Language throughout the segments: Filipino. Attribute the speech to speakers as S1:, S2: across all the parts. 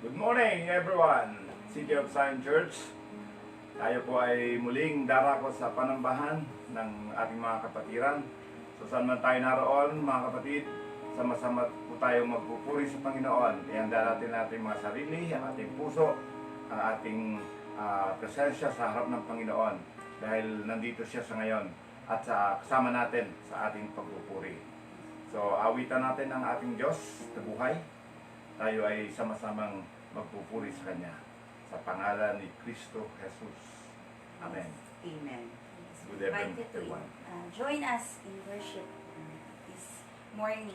S1: Good morning everyone! City of Zion Church. Tayo po ay muling darako sa panambahan ng ating mga kapatiran. So saan man tayo naroon mga kapatid, sama-sama po tayong magpupuri sa Panginoon. Ihanda natin ating mga sarili, ang ating puso, ang ating presensya sa harap ng Panginoon. Dahil nandito siya sa ngayon at kasama natin sa ating pagpupuri. So awitan natin ang ating Diyos na buhay. Tayo ay sama-samang magpupuri sa Kanya sa pangalan ni Kristo Jesus. Amen.
S2: Amen.
S1: Good evening,
S2: Invited to
S1: everyone.
S2: join us in worship this morning.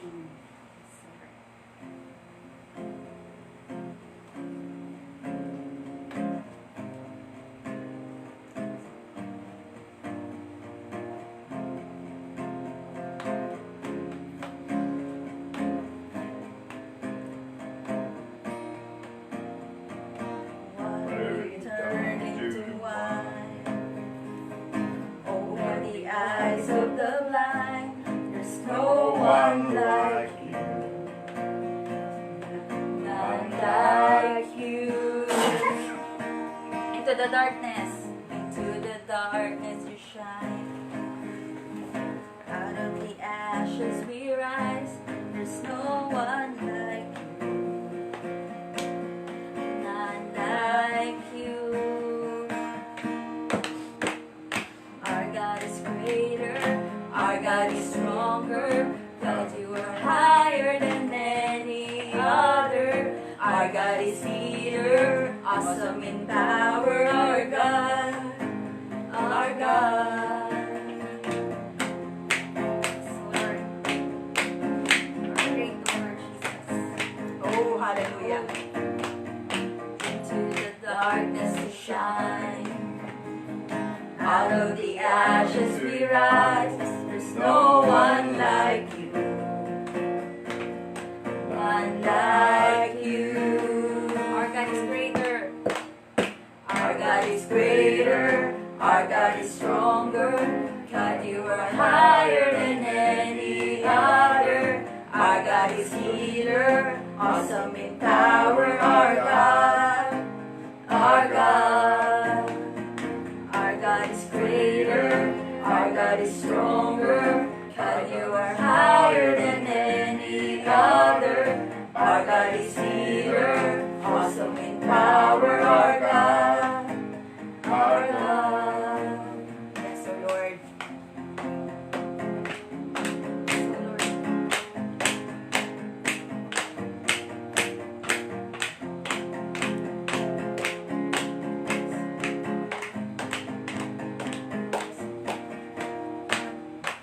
S2: Into the darkness you shine. Out of the ashes we rise. There's no one like you. None like you. Our God is greater. Our God is stronger. God, you are higher than any other. Our God is leader. Awesome in power, our God, our God. Lord, our great Lord Jesus. Oh, hallelujah. Into the darkness we shine. Out of the ashes we rise. There's no one like you. None like you. Our God is greater. Our God is greater. Our God is stronger. God, you are higher than any other. Our God is healer. Awesome in power. Our God. Our God. Our God is greater. Our God is stronger. God, you are higher than any other. Our God is healer. Awesome in power, our God, our God. Yes, O Lord. Yes, O Lord.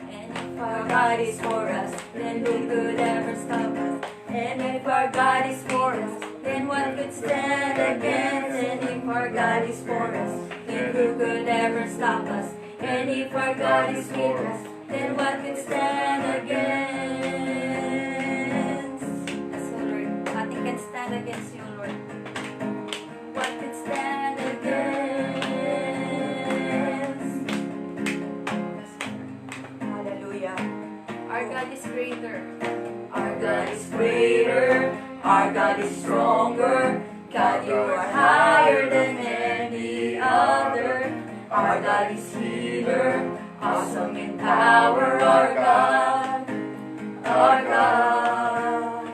S2: And if our God is for us, then who could ever stop us? And if our God is for us, then what could stand against? And if our God is for us, then who could ever stop us? And if our God is with us, then what could stand against? Yes, O Lord, nothing can stand against you, Lord. What could stand against? Hallelujah. Our God is greater. Our God is greater. Our God is stronger. God, you are higher than any other. Our God is healer. Awesome in power. Our God. Our God.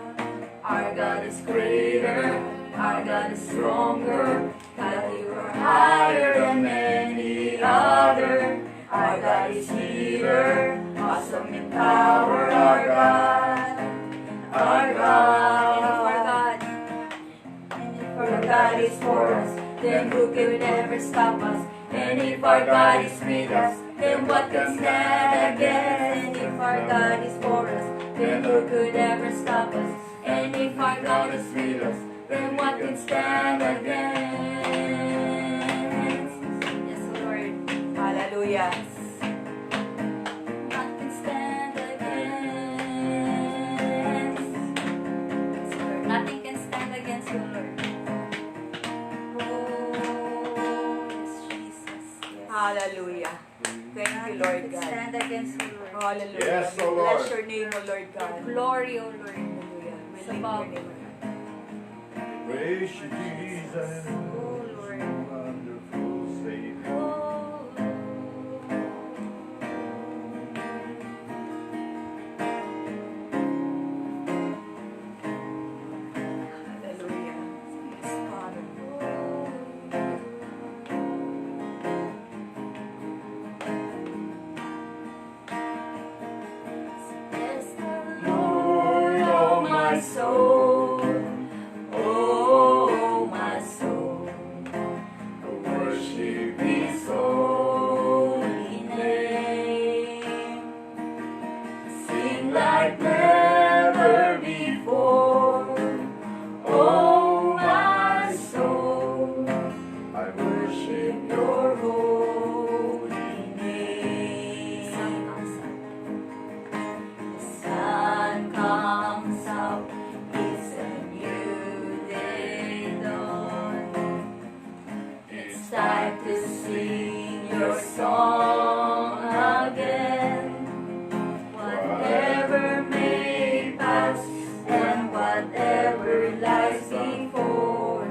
S2: Our God is greater. Our God is stronger. God, you are higher than any other. Our God is healer. Awesome in power. Our God. Our God. And if our God is for us, then who could ever stop us? And if our God is with us, then what can stand against? And if our God is for us, then who could ever stop us? And if our God is with us, then what can stand against? Yes, Lord. Hallelujah. What can stand against? Yes, Lord. Nothing can stand against you, Lord. Oh, yes, Jesus. Yes.
S3: Hallelujah. Thank you, Lord
S2: Nothing can
S3: God.
S2: stand against you, Lord.
S3: Hallelujah.
S1: Yes,
S3: We
S1: O Lord.
S3: bless your name, O Lord God.
S2: Glory, O Lord.
S3: Hallelujah. We
S2: It's
S3: lift
S2: above.
S3: your name, O God.
S1: Praise you, Jesus.
S2: Oh, Lord.
S1: Wonderful Savior.
S2: Oh,
S3: Hallelujah. Yes, Father.
S2: bless the Lord, oh my soul. Oh, my soul. Worship His holy name. Sing like never before. Oh, my soul.
S1: I
S2: Worship your holy name. The sun comes up, it's a new day dawn. It's time to sing your song again. Whatever may pass and whatever lies before.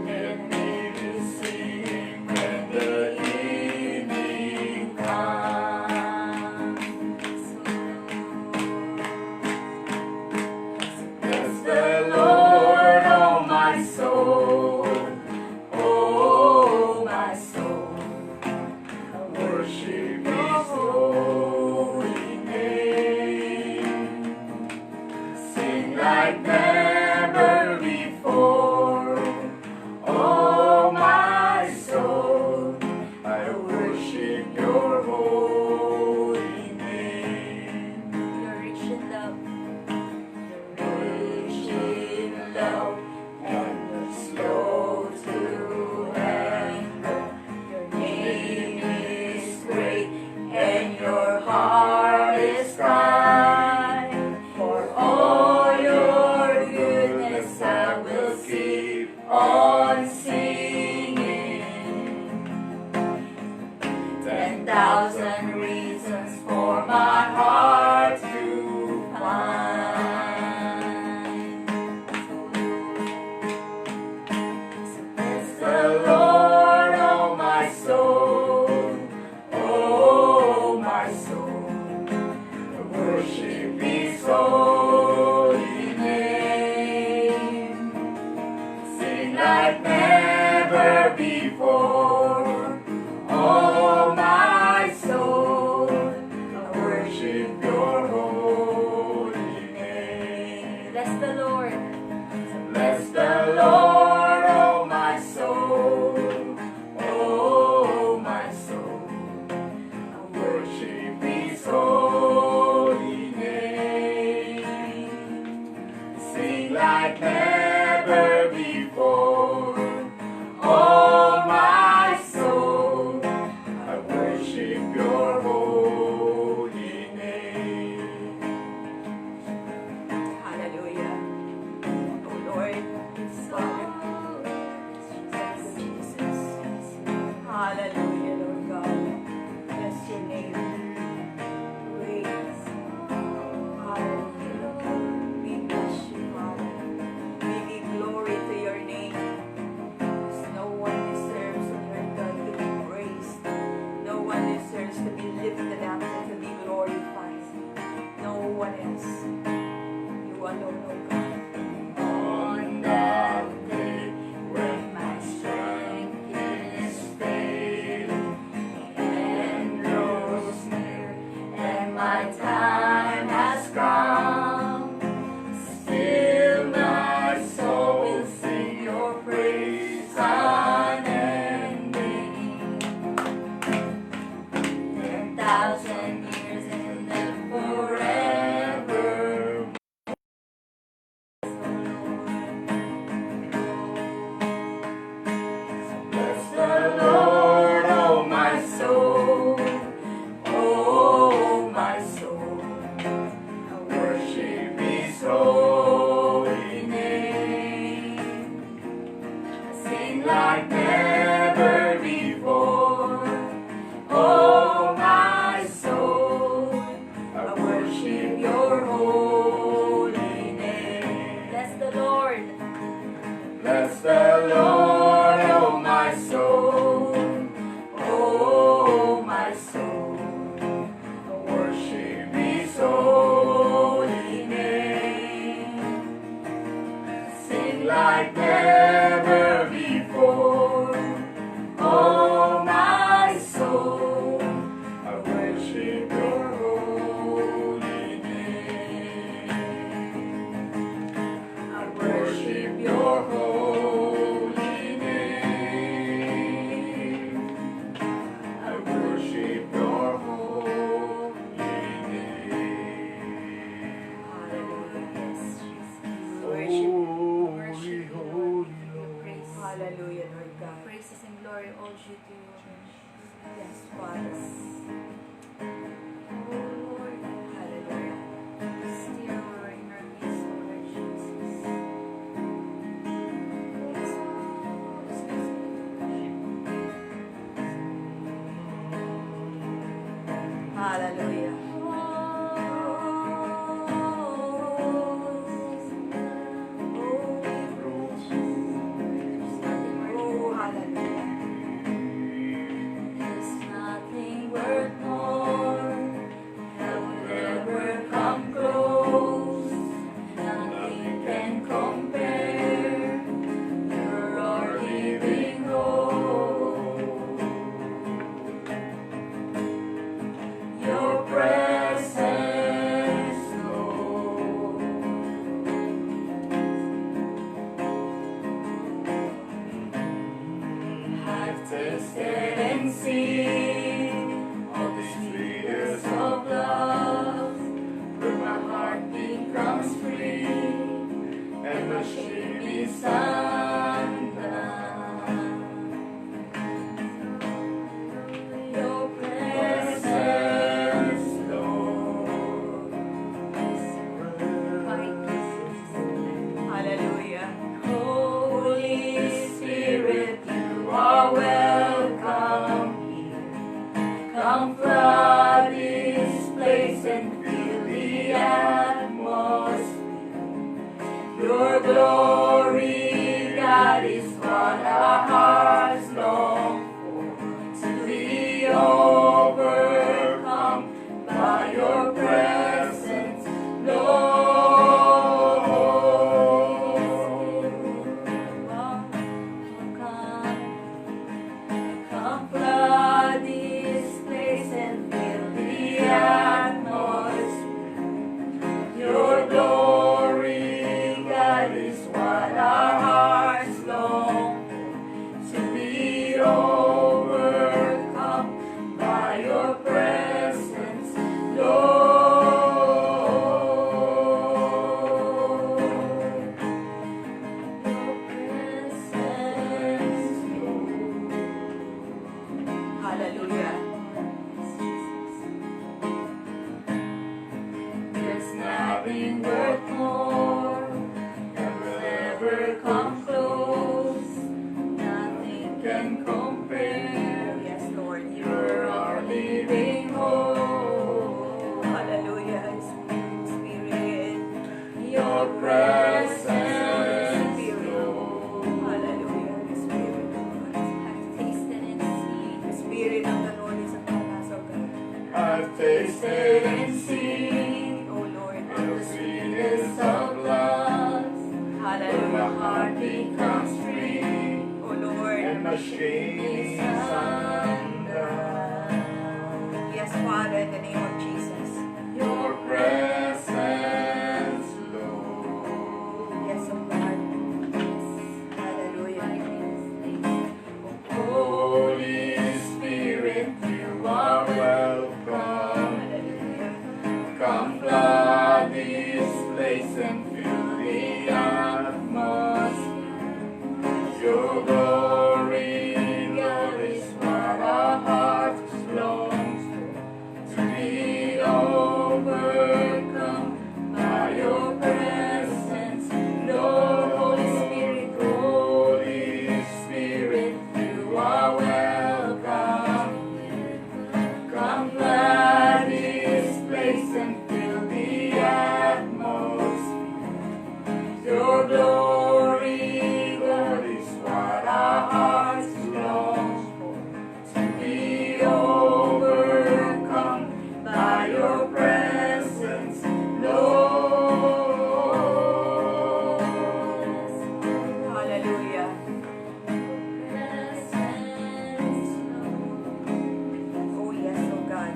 S2: Let me be singing when the evening comes. Bless the Lord, oh my soul. Oh, my soul. Worship His holy name. Sing like never before. Oh, my soul, I worship your holy name. You're rich in love. You're rich in love, and you're slow to anger. Your name is great, and your heart is kind. For all your goodness, I will keep on singing. 10,000 reasons for my heart to find. So bless the Lord, oh my soul. Oh, my soul. Worship His holy name. Sing like never before. Oh, my soul, I worship your holy name. Bless the Lord. Bless the Lord, oh my soul. Oh, my soul. I worship His holy name. Sing like never before. Oh, my soul, I worship your holy name.
S3: Hallelujah. Oh Lord, Father, thank you, Jesus. Hallelujah, Lord God. Bless your name. Praise. Hallelujah. We bless you, Father. Yes, Father.
S2: Oh Lord,
S3: Hallelujah.
S2: steer our inner peace, Lord Jesus.
S3: Hallelujah. Oh, hallelujah.
S2: There's nothing worth more that will ever come close. Nothing can compare. You're our living hope. Your presence, Lord. I've tasted and seen all the sweetest of love, where my heart becomes free and my shame is undone. Your presence, Lord.
S3: Hallelujah.
S2: Holy Spirit, you are welcome here. Come flood this place and fill the atmosphere. Your glory, God, is what our hearts long for. To be overcome by your presence, Lord. Come flood this place and fill the atmosphere. Your glory, God, is what our hearts long for. To be overcome by your presence, Lord. Your presence, Lord.
S3: Hallelujah.
S2: There's nothing worth more that will ever come close. Nothing can compare.
S3: Yes, Lord.
S2: You're our living hope.
S3: Hallelujah. Spirit.
S2: Your presence, Lord.
S3: Hallelujah. The Spirit of God.
S2: I've tasted and seen.
S3: The Spirit of the Lord is upon us, oh God.
S1: I've tasted and
S2: seen
S3: Oh Lord.
S2: the sweetness of love. Where my
S3: Hallelujah.
S2: heart becomes free
S3: Oh Lord.
S1: and my shame is undone.
S3: Yes, Father, in the name of Jesus.
S2: Your presence,
S1: Lord.
S3: Yes, oh God. Hallelujah.
S2: Holy Spirit, you are welcome.
S3: Hallelujah.
S2: Come flood this place and fill the atmosphere. Your glory, God, is what our hearts long for. To be overcome by your presence, Lord. Holy Spirit, you are welcome. Come flood this place and fill the atmosphere. Your glory, God, is what our hearts long for. To be overcome by your presence, Lord.
S3: Hallelujah.
S2: Presence, Lord.
S3: Oh yes, oh God.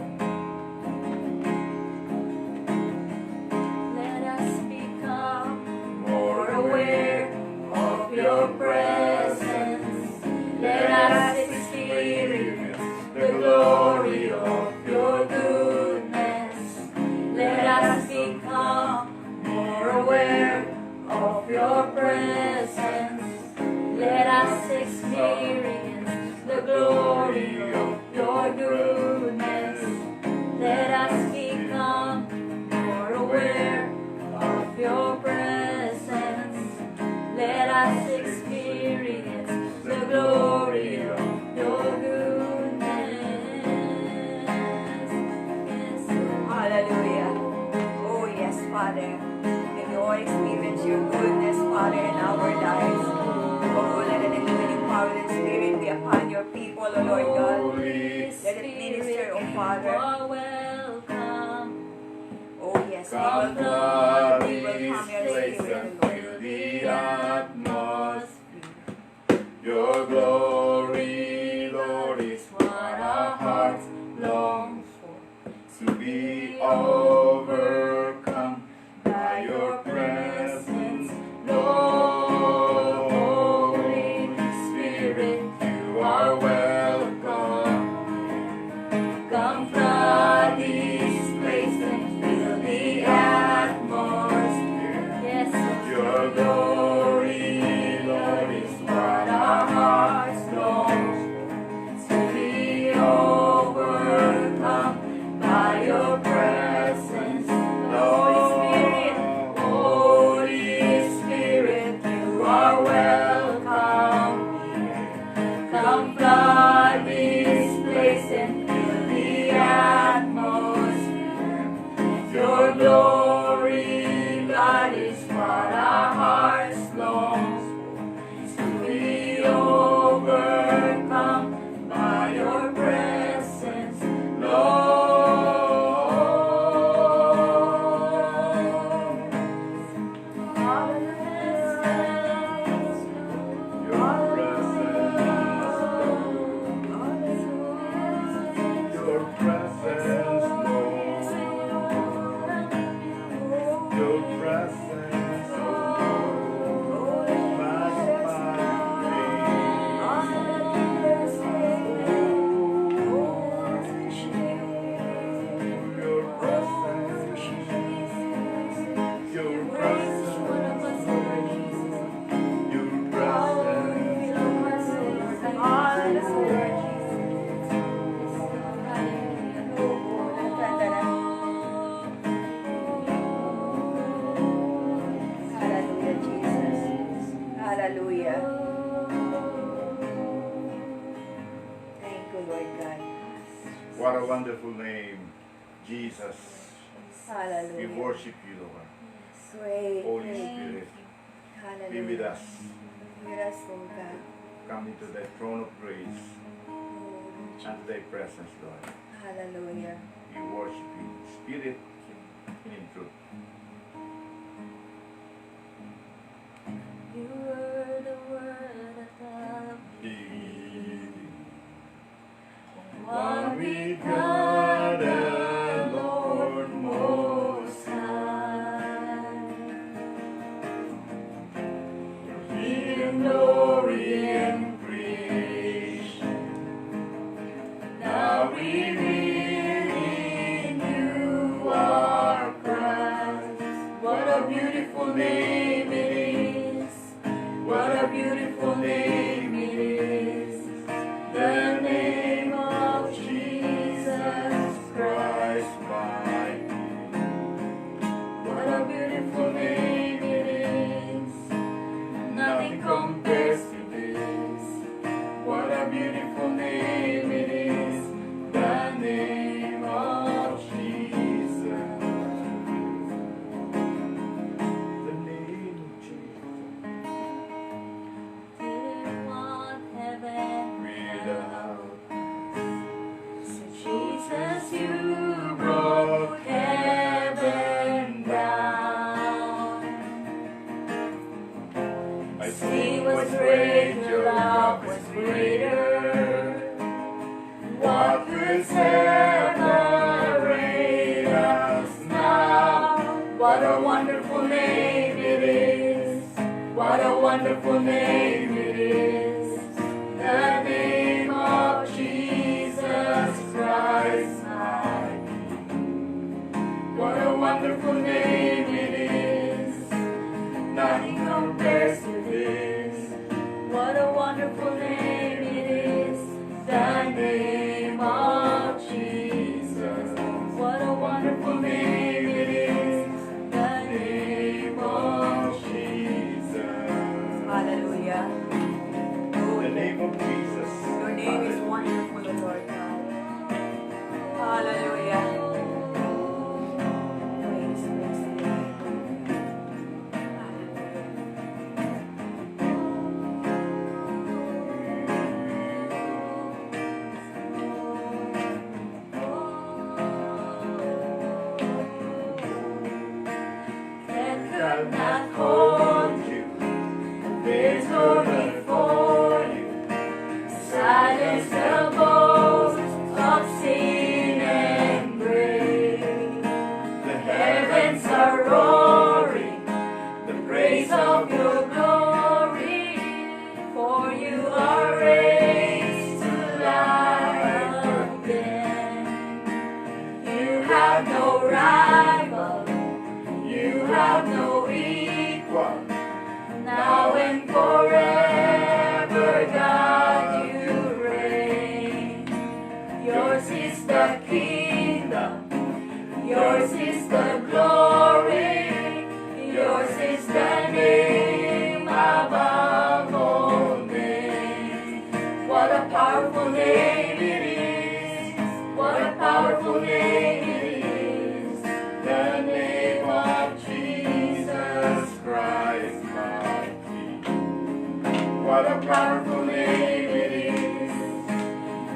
S2: Let us become more aware of your presence. Let us experience the glory of your goodness. Let us become more aware of your presence. Let us experience the glory goodness. Let us become more aware of your presence. Let us experience the glory of your goodness. Yes, Lord.
S3: Hallelujah. Oh, yes, Father. May we all experience your goodness, Father, in our lives. Oh, let the living power and spirit be upon your people, O Lord God.
S2: Holy
S3: Let it minister, O Father.
S2: you are welcome.
S3: Oh, yes, we
S2: Come
S3: will
S2: flood
S3: we will
S2: this
S3: come your
S2: place
S3: spirit,
S2: and
S3: Lord.
S2: fill the atmosphere.
S1: Your glory, Lord, is
S2: What our hearts long for.
S1: to be overcome by your presence,
S2: Lord, Holy Spirit,
S1: you are welcome.
S2: come flood this place and fill the atmosphere. Yes,
S1: Your glory, Lord, is what our hearts long
S2: to be overcome by your presence. Holy Spirit, Holy Spirit, you are welcome here. Come flood this place and fill the atmosphere. Your glory, God, is what our hearts long for. To be overcome by your presence, Lord.
S1: Your presence, Lord. Your presence, Lord. Your presence, your presence, your
S3: Hallelujah, Jesus. Hallelujah. Thank you, Lord God.
S1: What a wonderful name, Jesus. We
S3: Hallelujah.
S1: worship you, Lord.
S3: Great,
S1: Holy
S3: great.
S1: Spirit, be
S3: Hallelujah.
S1: with us.
S3: Be with us, Lord God.
S1: Come into thy throne of grace
S3: Oh,
S1: and thy presence, Lord.
S3: hallelujah.
S1: We worship you in spirit and in truth.
S2: You were the word at the one with God and Lord Most High. Hidden glory and creation, now revealed in you are Christ. What a beautiful name it is! What a beautiful name it is! The name of Jesus Christ, my King. What a beautiful name it is! Nothing compares to this. What a beautiful name it is! The name of Jesus.
S1: The name of Jesus.
S2: Didn't want heaven
S1: Without
S2: Jesus, you broke heaven down.
S1: I
S2: Sin was great, your love was greater. What could separate us now? What a wonderful name it is! What a wonderful name it is! The name of Jesus Christ, my King. What a wonderful name it is! Nothing compares to this. What a wonderful name it is! The name of
S1: shall not hold you. Victory for you.
S2: Silence the boast of sin and grave.
S1: The
S2: Heavens are roaring,
S1: the
S2: praise of your glory, for you are raised to life again. You have no rival, you have no equal, now and forever, God, you reign. Yours is the kingdom, yours is the glory, yours is the name above all names. What a powerful name it is, what a powerful name it is,
S1: The name of Jesus Christ, my King. What a powerful name it is.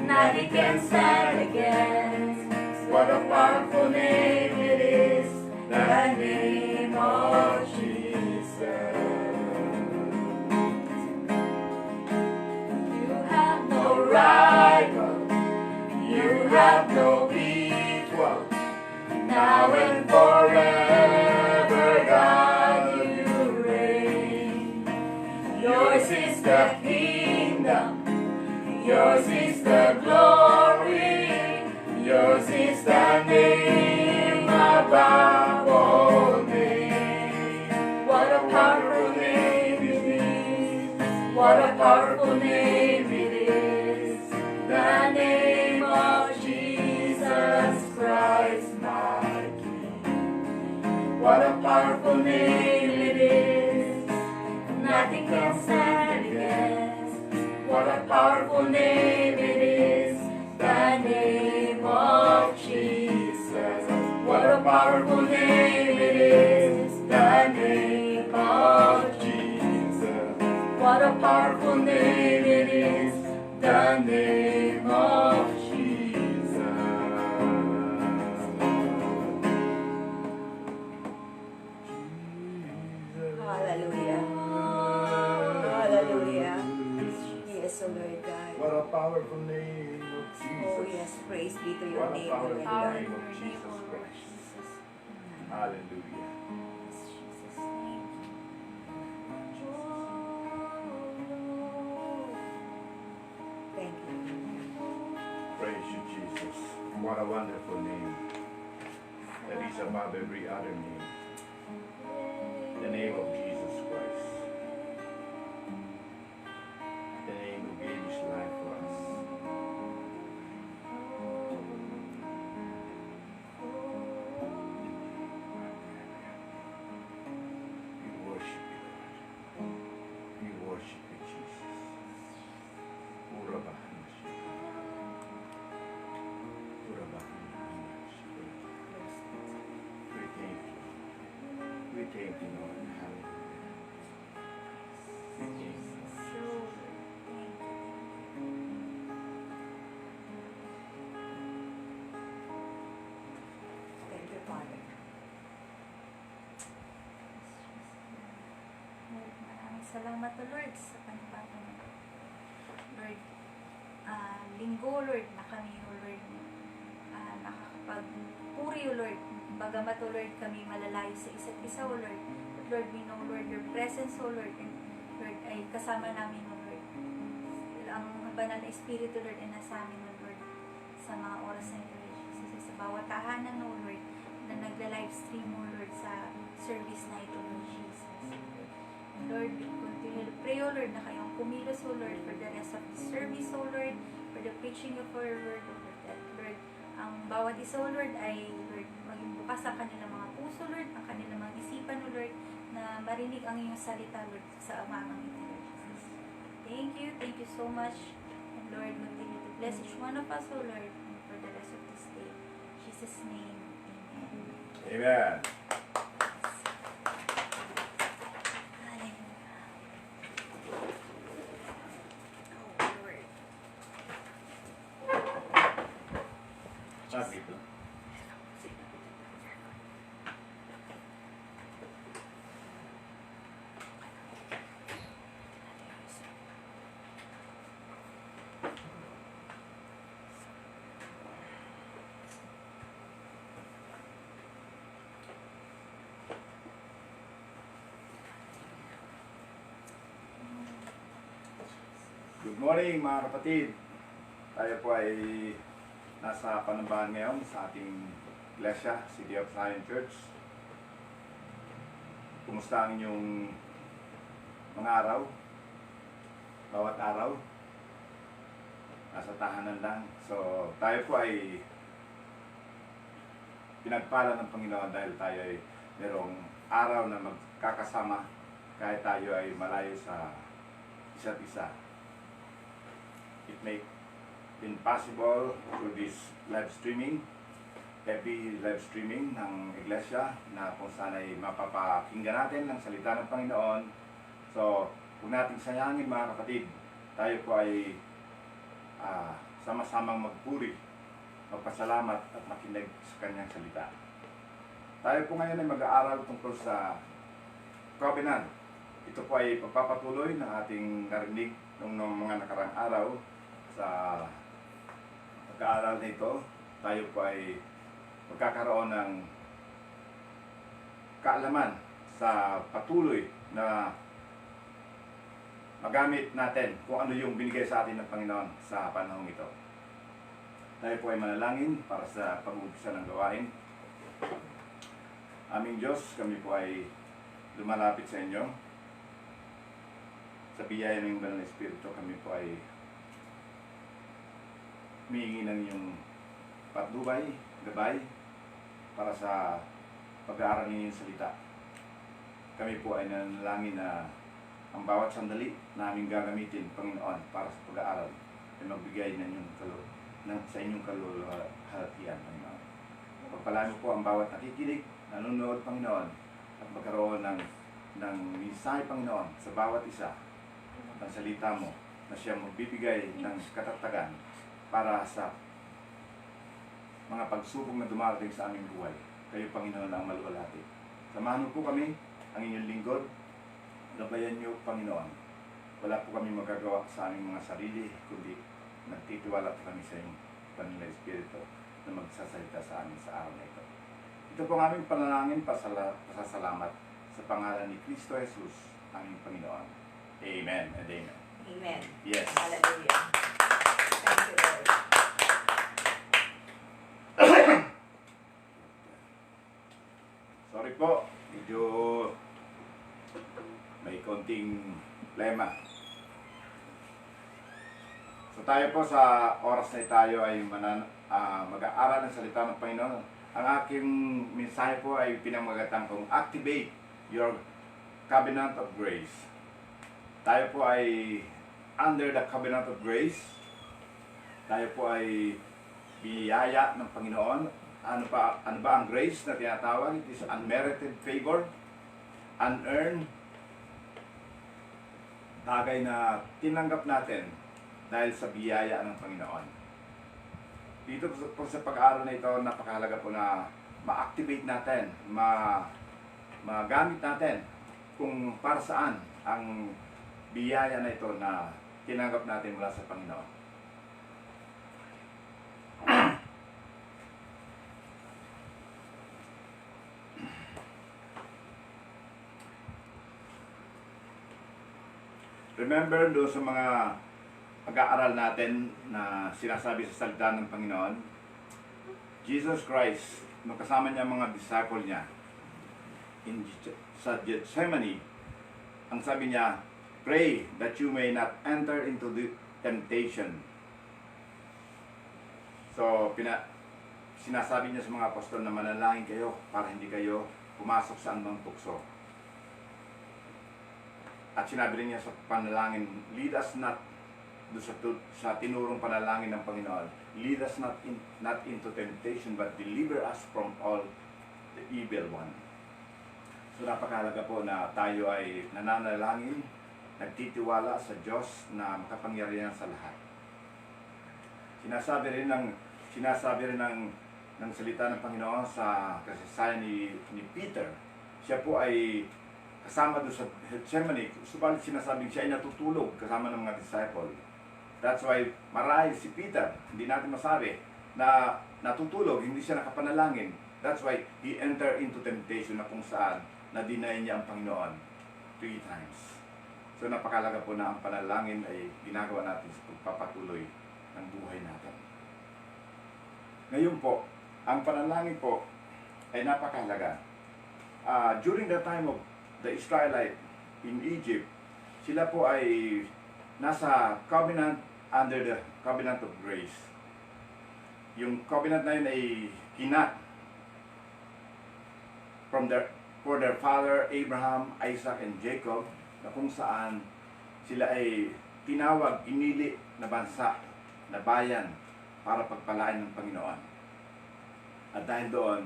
S2: nothing can stand against.
S1: What a powerful name it is.
S2: The name of
S1: Jesus.
S2: You have no rival,
S1: You have no equal.
S2: now and forever, God, you reign. Yours is the kingdom, yours is the glory,
S1: Yours is the name above all names.
S2: what a powerful name it is, what a powerful name it is, the name of Jesus Christ, my King.
S1: What a
S2: Powerful name it is, nothing can stand against. What a powerful name it is, the name of Jesus. What a powerful name it is, the name of
S1: Jesus.
S2: What a powerful name it is, the name of
S1: Jesus.
S3: Hallelujah. Hallelujah. Yes, O Lord God.
S1: What a powerful name of Jesus.
S3: Oh yes, praise be to your
S1: What a
S3: name, O Lord
S1: powerful
S3: God.
S1: name of Jesus Christ. Hallelujah.
S3: Thank you.
S1: Praise you, Jesus. What a wonderful name that is above every other name. The name of Jesus Christ. The name who gave his life for us. We worship you, Lord. We worship you, Jesus. Urabahanashi. Urabahanashi. We thank you. We thank you, Lord. Hallelujah. We thank you.
S3: Thank you, Father.
S2: Maraming salamat o Lord sa panibagong Lord, linggo Lord na kami o Lord, nakakapagpuri o Lord, bagamat o Lord kami malalayo sa isa't isa o Lord, but Lord we know Lord your presence o Lord, and Lord ay kasama namin o Lord, ang banal na Espiritu Lord ay nasa amin o Lord sa mga oras na ito Lord Jesus, sa bawat tahanan o Lord na nagla-livestream o Lord sa service na ito Lord Jesus. Lord, we continue to pray, O Lord, na kayong kumilos, O Lord, for the rest of the service, O Lord, for the preaching of your word, O Lord, that, Lord, ang bawat isa, O Lord, ay, Lord, maging bukas ang kanilang mga puso, Lord, ang kanilang mga isipan, O Lord, na marinig ang iyong salita, Lord, sa umagang ito, Lord Jesus. Thank you so much, and Lord, continue to bless each one of us, O Lord, and for the rest of this day. In Jesus' name, Amen.
S1: Amen. Good morning mga kapatid. Tayo po ay nasa Panambahan ngayon sa ating iglesia, City of Zion Church. Kumusta ang inyong mga araw? Bawat araw? Nasa tahanan lang. So tayo po ay pinagpala ng Panginoon dahil tayo ay merong araw na magkakasama kahit tayo ay malayo sa isa't isa. It may been possible through this live streaming, heavy live streaming ng iglesia na kung saan ay mapapakinggan natin ng salita ng Panginoon. So, huwag nating sayangin mga kapatid, tayo po ay sama-samang magpuri, magpasalamat at makinig sa kanyang salita. Tayo po ngayon ay mag-aaral tungkol sa covenant. Ito po ay pagpapatuloy ng ating narinig noong mga nakarang araw. Sa pag-aaral na ito, tayo po ay magkakaroon ng kaalaman sa patuloy na magamit natin kung ano yung binigay sa atin ng Panginoon sa panahong ito. Tayo po ay manalangin para sa pag-uumpisa ng gawain. Aming Diyos, kami po ay lumalapit sa inyo. Sa biyaya ng Banal na Espiritu, kami po ay humihingi ng iyong patnubay, gabay, para sa pag-aaral ng iyong salita. Kami po ay nanalangin na ang bawat sandali na aming gagamitin, Panginoon, para sa pag-aaral ay magbigay ng sa inyong kaluluhatian, Panginoon. Pagpalaan mo po ang bawat nakikinig, nanonood, Panginoon, at magkaroon ng mensahe, Panginoon, sa bawat isa ng salita mo na siya magbibigay ng katatagan para sa mga pagsubok na dumarating sa aming buhay. Kayo, Panginoon, ang maluwalhati. Samahan mo po kami, ang inyong lingkod. Gabayan niyo, Panginoon. Wala po kami magagawa sa aming mga sarili, kundi nagtitiwala po kami sa iyong Banal na Espiritu na magsasalita sa amin sa araw na ito. Ito po ang aming panalangin, pasasalamat sa pangalan ni Kristo Jesus, aming Panginoon. Amen and amen.
S3: Amen.
S1: Yes.
S3: Hallelujah. Thank you, Lord.
S1: Sorry po, medyo may konting problema. So tayo po sa oras na tayo ay mag-aaral ng salita ng Panginoon. Ang aking mensahe po ay pinamagatang kong activate your covenant of grace. Tayo po ay under the covenant of grace. Tayo po ay biyaya ng Panginoon. Ano ba ang grace na tinatawag? It is unmerited favor, unearned, bagay na tinanggap natin dahil sa biyaya ng Panginoon. Dito po sa pag-aaral na ito, napakahalaga po na ma-activate natin, magamit natin kung para saan ang biyaya na ito na tinanggap natin mula sa Panginoon. Remember doon sa mga pag-aaral natin na sinasabi sa salita ng Panginoon, Jesus Christ, nung kasama niya mga disciple niya sa Gethsemane, ang sabi niya, pray that you may not enter into the temptation. So, sinasabi niya sa mga apostol na manalangin kayo para hindi kayo pumasok sa anumang tukso. At sinabi rin niya sa panalangin, lead us not sa tinurong panalangin ng Panginoon, lead us not into temptation, but deliver us from all the evil one. So napakahalaga po na tayo ay nananalangin, nagtitiwala sa Diyos na makapangyarihan sa lahat. Sinasabi rin ng salita ng Panginoon sa kasaysayan ni Peter. Siya po ay kasama doon sa Gethsemane, subalit sinasabing siya ay natutulog kasama ng mga disciple. That's why marahil si Peter, hindi natin masabi na natutulog, hindi siya nakapanalangin. That's why he entered into temptation na kung saan na-deny niya ang Panginoon 3 times. So napakalaga po na ang panalangin ay ginagawa natin sa pagpapatuloy ng buhay natin. Ngayon po, ang panalangin po ay napakahalaga. During the time of the Israelite in Egypt, sila po ay nasa covenant, under the covenant of grace. Yung covenant na yun ay kinat for their father Abraham, Isaac, and Jacob, na kung saan sila ay tinawag, inili na bansa, na bayan, para pagpalain ng Panginoon. At dahil doon,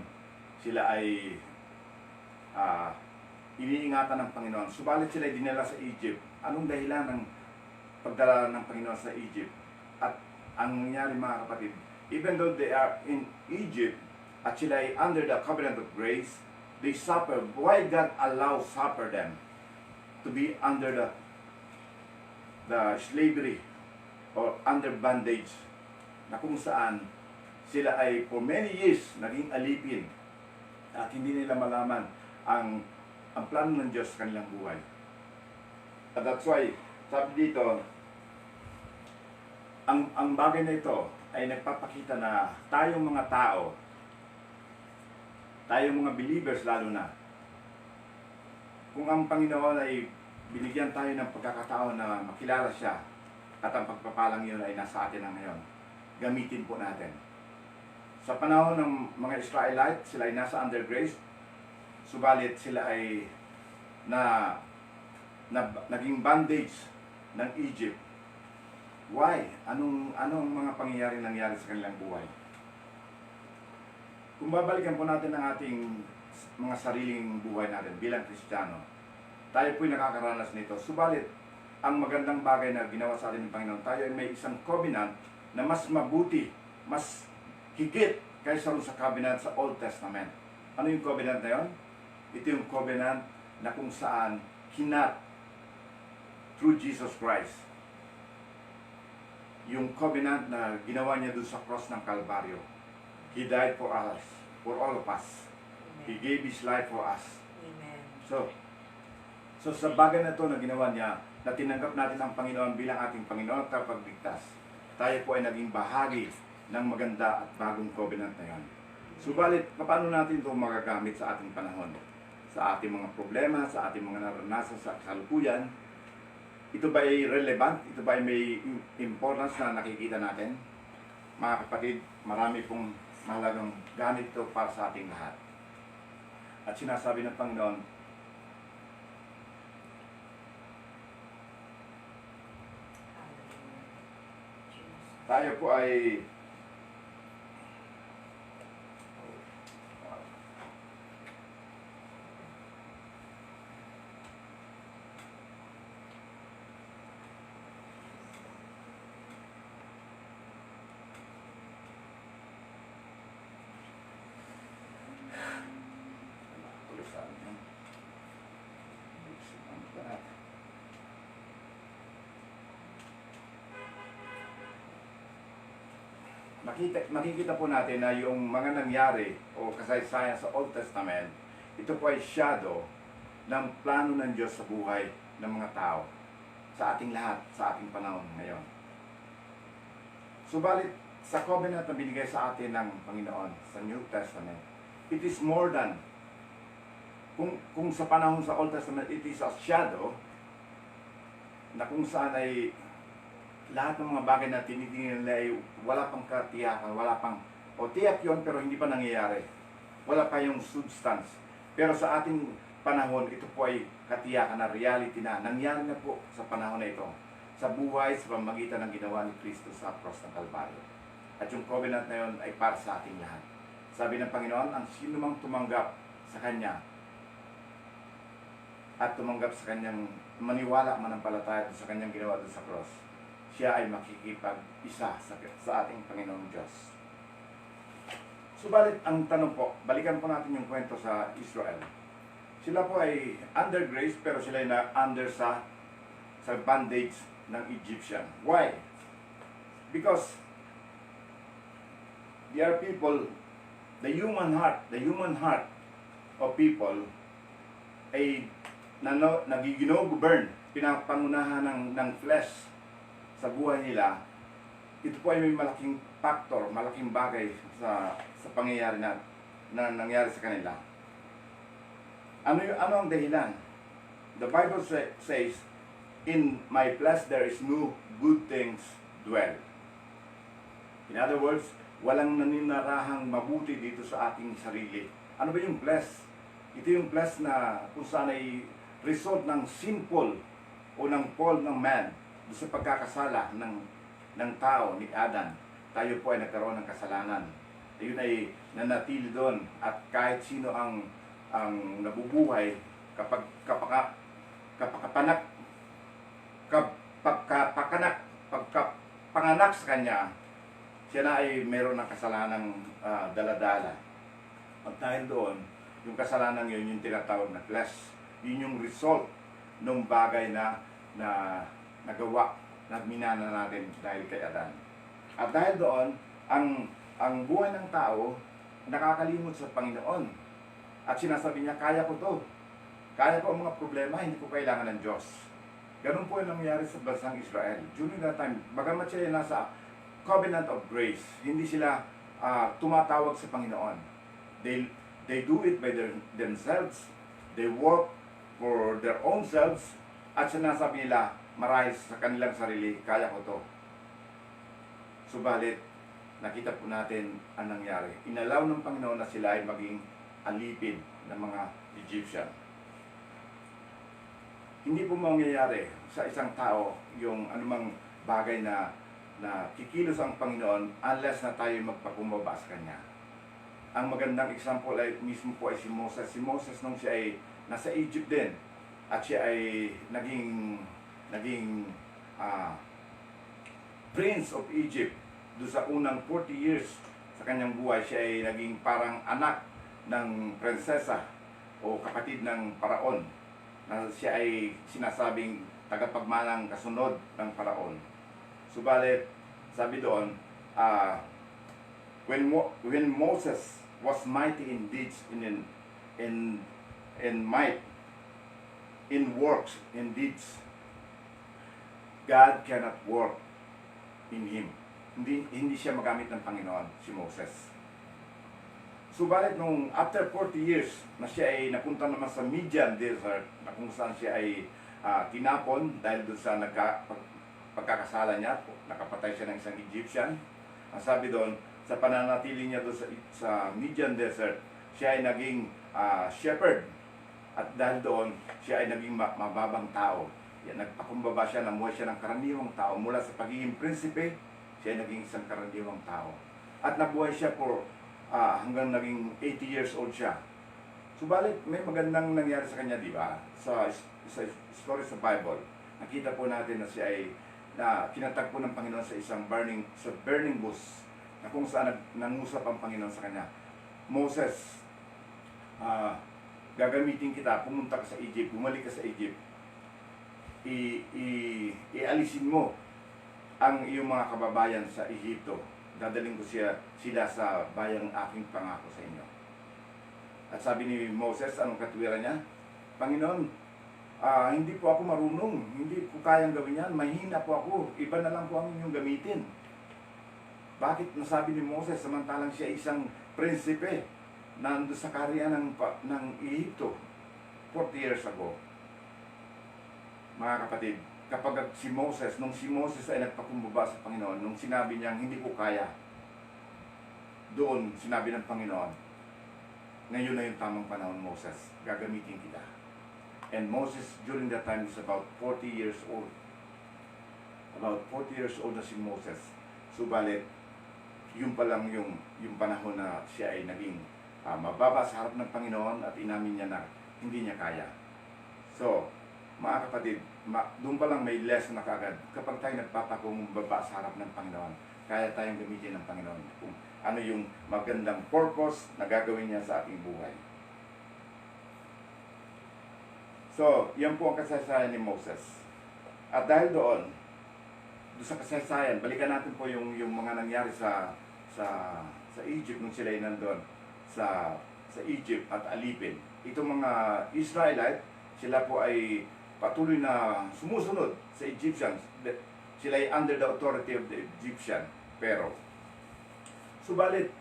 S1: sila ay iniingatan ng Panginoon. Subalit sila ay dinala sa Egypt. Anong dahilan ng pagdala ng Panginoon sa Egypt? At ang nangyari, mga kapatid, even though they are in Egypt at sila ay under the covenant of grace, they suffer. Why God allows suffer them to be under the slavery or under bondage, na kung saan sila ay for many years naging alipin at hindi nila malaman ang plano ng Diyos sa kanilang buhay. At that's why, sabi dito, ang bagay na ito ay nagpapakita na tayong mga tao, tayong mga believers lalo na, kung ang Panginoon ay binigyan tayo ng pagkakataon na makilala siya at ang pagpapalang yun ay nasa atin na ngayon, gamitin po natin. Sa panahon ng mga Israelite, sila ay nasa under grace, subalit sila ay naging bondage ng Egypt. Why? Anong mga pangyayari nangyari sa kanilang buhay? Kung babalikan po natin ang ating mga sariling buhay natin bilang Kristiyano, tayo po'y nakakaranas nito. Subalit, ang magandang bagay na ginawa sa atin ng Panginoon, tayo ay may isang covenant na mas mabuti, mas higit kaysa sa covenant sa Old Testament. Ano yung covenant na yun? Ito yung covenant na kung saan kinat through Jesus Christ. Yung covenant na ginawa niya dun sa cross ng Kalbaryo. He died for us, for all of us. He gave His life for us.
S3: Amen.
S1: So sa bagay na ito na ginawa niya, na tinanggap natin ang Panginoon bilang ating Panginoon at kapagligtas, tayo po ay naging bahagi ng maganda at bagong covenant na yan. Subalit, paano natin ito magagamit sa ating panahon? Sa ating mga problema, sa ating mga naranasan sa kasalukuyan, ito ba ay relevant? Ito ba ay may importance na nakikita natin? Mga kapatid, marami pong mahalagang gamit ito para sa ating lahat. At sinasabi ng Panginoon, tayo po ay makikita po natin na yung mga nangyari o kasaysayan sa Old Testament, ito po ay shadow ng plano ng Diyos sa buhay ng mga tao, sa ating lahat, sa ating panahon ngayon. Subalit, sa covenant na binigay sa atin ng Panginoon sa New Testament, it is more than, kung sa panahon sa Old Testament, it is a shadow, na kung saan ay lahat ng mga bagay na tinitingnan nila ay wala pang katiyakan, wala pang, o tiyak yun pero hindi pa nangyayari. Wala pa yung substance. Pero sa ating panahon, ito po ay katiyakan na reality na. Nangyari na po sa panahon na ito. Sa buhay, sa pamagitan ng ginawa ni Kristo sa cross ng Kalbaryo. At yung covenant na yun ay para sa ating lahat. Sabi ng Panginoon, ang sino mang tumanggap sa Kanya at tumanggap sa Kanyang maniwala, manampalataya sa Kanyang ginawa doon sa cross, siya ay makikipag-isa sa ating Panginoong Diyos. Subalit, ang tanong po, balikan po natin yung kwento sa Israel. Sila po ay under grace, pero sila ay under sa bondage ng Egyptian. Why? Because they are people, the human heart of people ay nagigino-govern, pinapangunahan ng flesh sa buhay nila, ito po ay may malaking factor, malaking bagay sa pangyayari na nangyari sa kanila. Ano ang dahilan? The Bible says, "In my flesh there is no good things dwell." In other words, walang naninarahang mabuti dito sa ating sarili. Ano ba yung flesh? Ito yung flesh na kung saan ay result ng sinful o ng fall ng man doon sa pagkakasala ng tao, ni Adan. Tayo po ay nagkaroon ng kasalanan. Ayun ay nanatili doon, at kahit sino ang nabubuhay pagkapanganak sa kanya, siya na ay meron ng kasalanang daladala. At dahil doon, yung kasalanan yun, yung tinatawag na flesh, yun yung result ng bagay na nagawa na minana natin dahil kay Adan. At dahil doon, ang buhay ng tao nakakalimot sa Panginoon. At sinasabi niya, kaya ko to. Kaya ko ang mga problema, hindi ko kailangan ng Diyos. Ganun po yung nangyari sa bansang Israel. During that time, bagamat sila nasa covenant of grace, hindi sila tumatawag sa Panginoon. They do it by themselves. They work for their own selves. At sinasabi nila, marahil sa kanilang sarili, kaya ko to. Subalit, nakita po natin ang nangyari. Inalaw ng Panginoon na sila ay maging alipin ng mga Egyptian. Hindi po mangyayari sa isang tao yung anumang bagay na kikilos ang Panginoon unless na tayo magpakumbaba sa Kanya. Ang magandang example ay mismo po ay si Moses. Si Moses nung siya ay nasa Egypt din at siya ay naging Prince of Egypt. Doon sa unang 40 years sa kanyang buhay, siya ay naging parang anak ng prinsesa o kapatid ng paraon, na siya ay sinasabing tagapagmanang kasunod ng paraon. Subalit, sabi doon, when Moses was mighty in deeds, in might, in works, in deeds, God cannot work in him. Hindi siya magamit ng Panginoon, si Moses. Subalit nung after 40 years na siya ay napunta naman sa Midian Desert, na kung saan siya ay tinapon dahil doon sa pagkakasala niya, nakapatay siya ng isang Egyptian. Ang sabi doon, sa pananatili niya doon sa Midian Desert, siya ay naging shepherd. At dahil doon, siya ay naging mababang tao. Yan, nagpakumbaba siya, namuhay siya ng karaniwang tao. Mula sa pagiging prinsipe, siya ay naging isang karaniwang tao. At nabuhay siya for hanggang naging 80 years old siya. Subalit, may magandang nangyari sa kanya, di ba? Sa story sa Bible, nakita po natin na siya ay kinatagpo ng Panginoon sa isang burning bush, na kung saan nangusap ang Panginoon sa kanya. Moses, gagamitin kita, pumunta ka sa Egypt, bumalik ka sa Egypt, ialisin mo ang iyong mga kababayan sa Ehipto. Dadaling ko sila sa bayang aking pangako sa inyo. At sabi ni Moses, anong katwiran niya? Panginoon, hindi po ako marunong, hindi ko kayang gawin yan, mahina po ako, iba na lang po ang inyong gamitin. Bakit nasabi ni Moses samantalang siya isang prinsipe nando sa kaharian ng Ehipto 40 years ago? Mga kapatid, kapag nung si Moses ay nagpakumbaba sa Panginoon, nung sinabi niyang hindi ko kaya, doon sinabi ng Panginoon, ngayon na yung tamang panahon, Moses, gagamitin kita. And Moses during that time was about 40 years old. About 40 years old na si Moses. Subalit, yun pa lang yung panahon na siya ay naging mababa sa harap ng Panginoon at inamin niya na hindi niya kaya. So, mga kapatid, doon pa lang may lesson na kagad. Kapag tayo nagpapakumbaba sa harap ng Panginoon, kaya tayong gamitin ng Panginoon kung ano yung magandang purpose na gagawin niya sa ating buhay. So, yan po ang kasaysayan ni Moses. At dahil doon sa kasaysayan, balikan natin po yung mga nangyari sa Egypt nung sila ay nandun sa Egypt at alipin. Itong mga Israelite, sila po ay patuloy na sumusunod sa Egyptians. Sila ay under the authority of the Egyptian. Pero, subalit,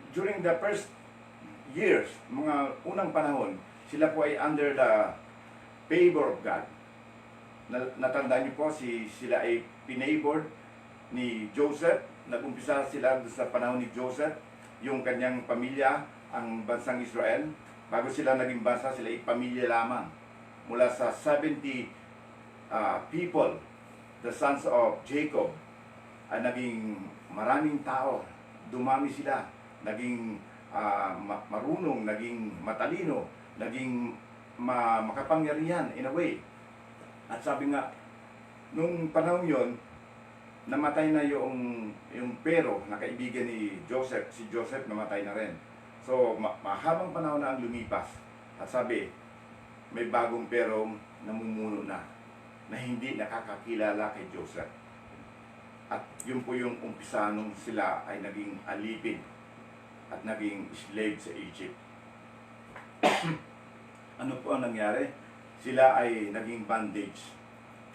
S1: during the first years, mga unang panahon, sila po ay under the favor of God. Natandaan niyo po, sila ay pinavored ni Joseph. Nag-umpisa sila sa panahon ni Joseph, yung kanyang pamilya, ang bansang Israel. Bago sila naging bansa, sila ay pamilya lamang. Mula sa 70 people, the sons of Jacob, ay naging maraming tao. Dumami sila, naging marunong, naging matalino, naging makapangyarihan in a way. At sabi nga, nung panahon yon, namatay na yung Pero na kaibigan ni Joseph. Si Joseph namatay na rin. So, mahabang panahon na ang lumipas. At sabi, may bagong Pero namumuno na hindi nakakakilala kay Joseph. At yun po yung umpisa nung sila ay naging alipin at naging slave sa Egypt. Ano po ang nangyari? Sila ay naging bondage.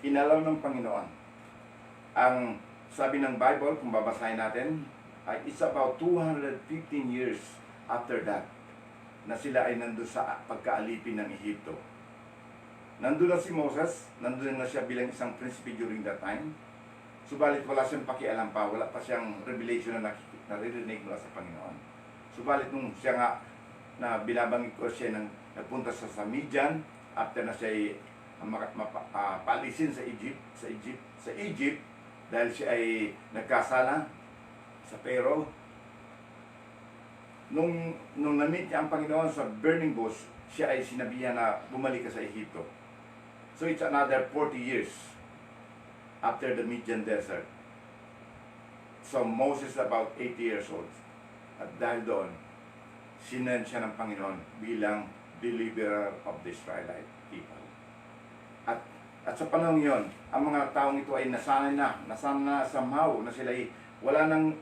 S1: Inalaw ng Panginoon. Ang sabi ng Bible, kung babasahin natin, ay it's about 215 years after that na sila ay nandun sa pagkaalipin ng Ehipto. Nandun na si Moses, nandun na siya bilang isang prinsipe during that time. Subalit wala siyang pakialam pa, wala pa siyang revelation na naririnig mula sa Panginoon. Subalit nung siya nga, na binabangit ko siya nang nagpunta sa Midian, after na siya ay paalisin sa Egypt, dahil siya ay nagkasala sa Pharaoh. Nung na-meet niya ang Panginoon sa burning bush, siya ay sinabihan na bumalik ka sa Ehipto. So it's another 40 years after the Midian desert. So Moses is about 80 years old. At dahil doon, sinend siya ng Panginoon bilang deliverer of the Israelite people. At sa panahon yon, ang mga taong ito ay nasanay na somehow, na sila ay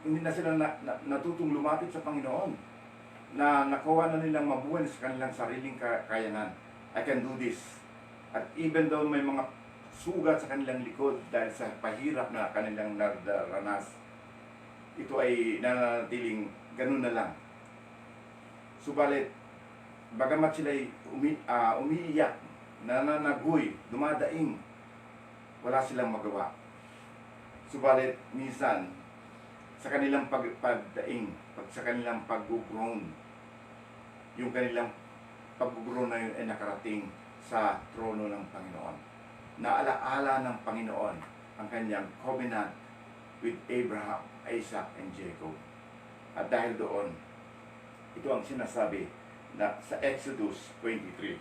S1: hindi na sila natutong lumapit sa Panginoon. Na nakuha na nilang mabuhay sa kanilang sariling kakayanan. I can do this. At even though may mga sugat sa kanilang likod dahil sa pahirap na kanilang nararanas, ito ay nananatiling ganun na lang. Subalit, bagamat sila ay umiiyak, nananagoy, dumadaing, wala silang magawa. Subalit, minsan, sa kanilang pagdaing, sa kanilang pag-groan, yung kanilang pag-groan na yun ay nakarating sa trono ng Panginoon. Naalaala ng Panginoon ang kanyang covenant with Abraham, Isaac, and Jacob. At dahil doon, ito ang sinasabi na sa Exodus 23.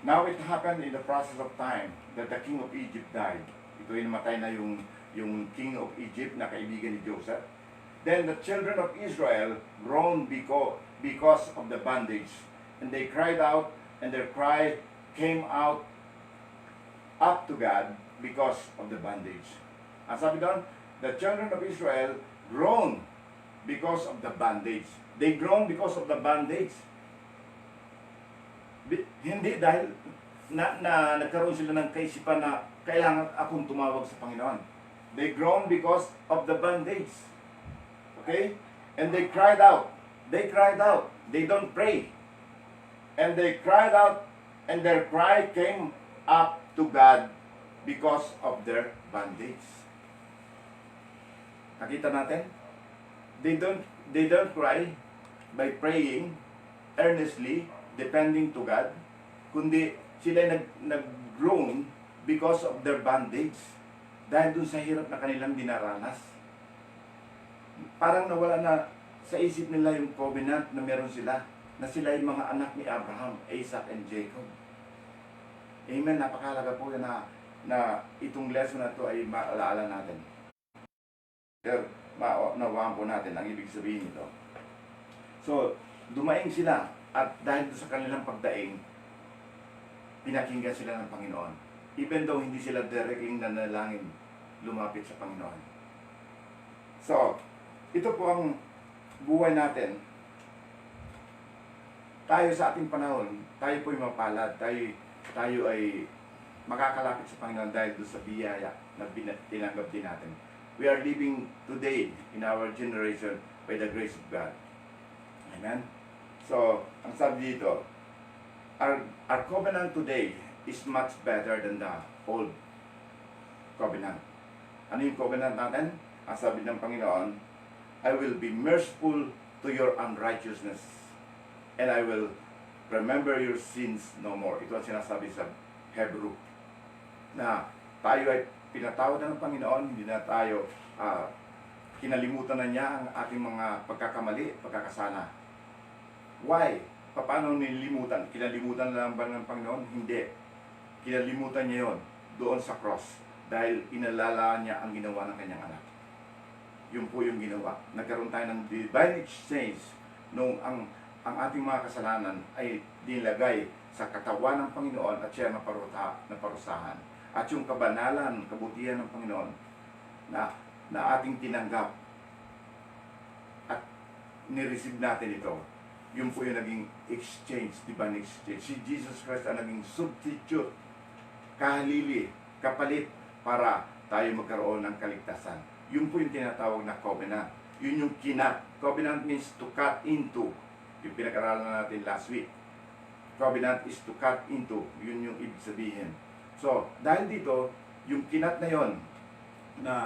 S1: Now it happened in the process of time that the king of Egypt died. Ito ay namatay na yung king of Egypt na kaibigan ni Joseph. Then the children of Israel groaned because of the bondage. And they cried out, and their cry came out up to God because of the bondage. Ang sabi doon, the children of Israel groaned because of the bondage. They groaned because of the bondage. Hindi dahil nagkaroon sila ng kaisipan na kailangan akong tumawag sa Panginoon. They groaned because of the bondage. Okay? And they cried out. They cried out. They don't pray. And they cried out, and their cry came up to God because of their bondage. Nakita natin? They don't cry by praying earnestly, depending to God, kundi sila nag-groan because of their bondage, dahil dun sa hirap na kanilang dinaranas. Parang nawala na sa isip nila yung covenant na meron sila, na sila yung mga anak ni Abraham, Isaac, and Jacob. Amen. Napakahalaga po na itong lesson na ito ay maalaala natin. Pero nawaan po natin ang ibig sabihin nito. So, dumaing sila, at dahil sa kanilang pagdaing, pinakinggan sila ng Panginoon. Even though hindi sila directly nanalangin lumapit sa Panginoon. So, ito po ang buhay natin, tayo sa ating panahon, tayo po'y mapalad, tayo ay makakalapit sa Panginoon dahil doon sa biyaya na tinanggap din natin. We are living today in our generation by the grace of God. Amen? So, ang sabi dito, our covenant today is much better than the old covenant. Ano yung covenant natin? Ang sabi ng Panginoon, I will be merciful to your unrighteousness and I will remember your sins no more. Ito ang sinasabi sa Hebrew na tayo ay pinatawad ng Panginoon, hindi na tayo kinalimutan na niya ang ating mga pagkakamali, pagkakasala. Why? Paano nililimutan? Kinalimutan na lang ba ng Panginoon? Hindi. Kinalimutan niya yon doon sa cross dahil inalala niya ang ginawa ng kanyang anak. Yun po yung ginawa. Nagkaroon tayo ng divine exchange nung ang ating mga kasalanan ay nilagay sa katawan ng Panginoon at siya naparusahan. At yung kabanalan, kabutihan ng Panginoon na ating tinanggap at nireceive natin ito, yun po yung naging exchange, divine exchange. Si Jesus Christ ang naging substitute, kahalili, kapalit para tayo magkaroon ng kaligtasan. Yun po yung tinatawag na covenant. Yun yung kinat. Covenant means to cut into. Yung pinag-aralan natin last week. Covenant is to cut into. Yun yung ibig sabihin. So, dahil dito, yung kinat na yon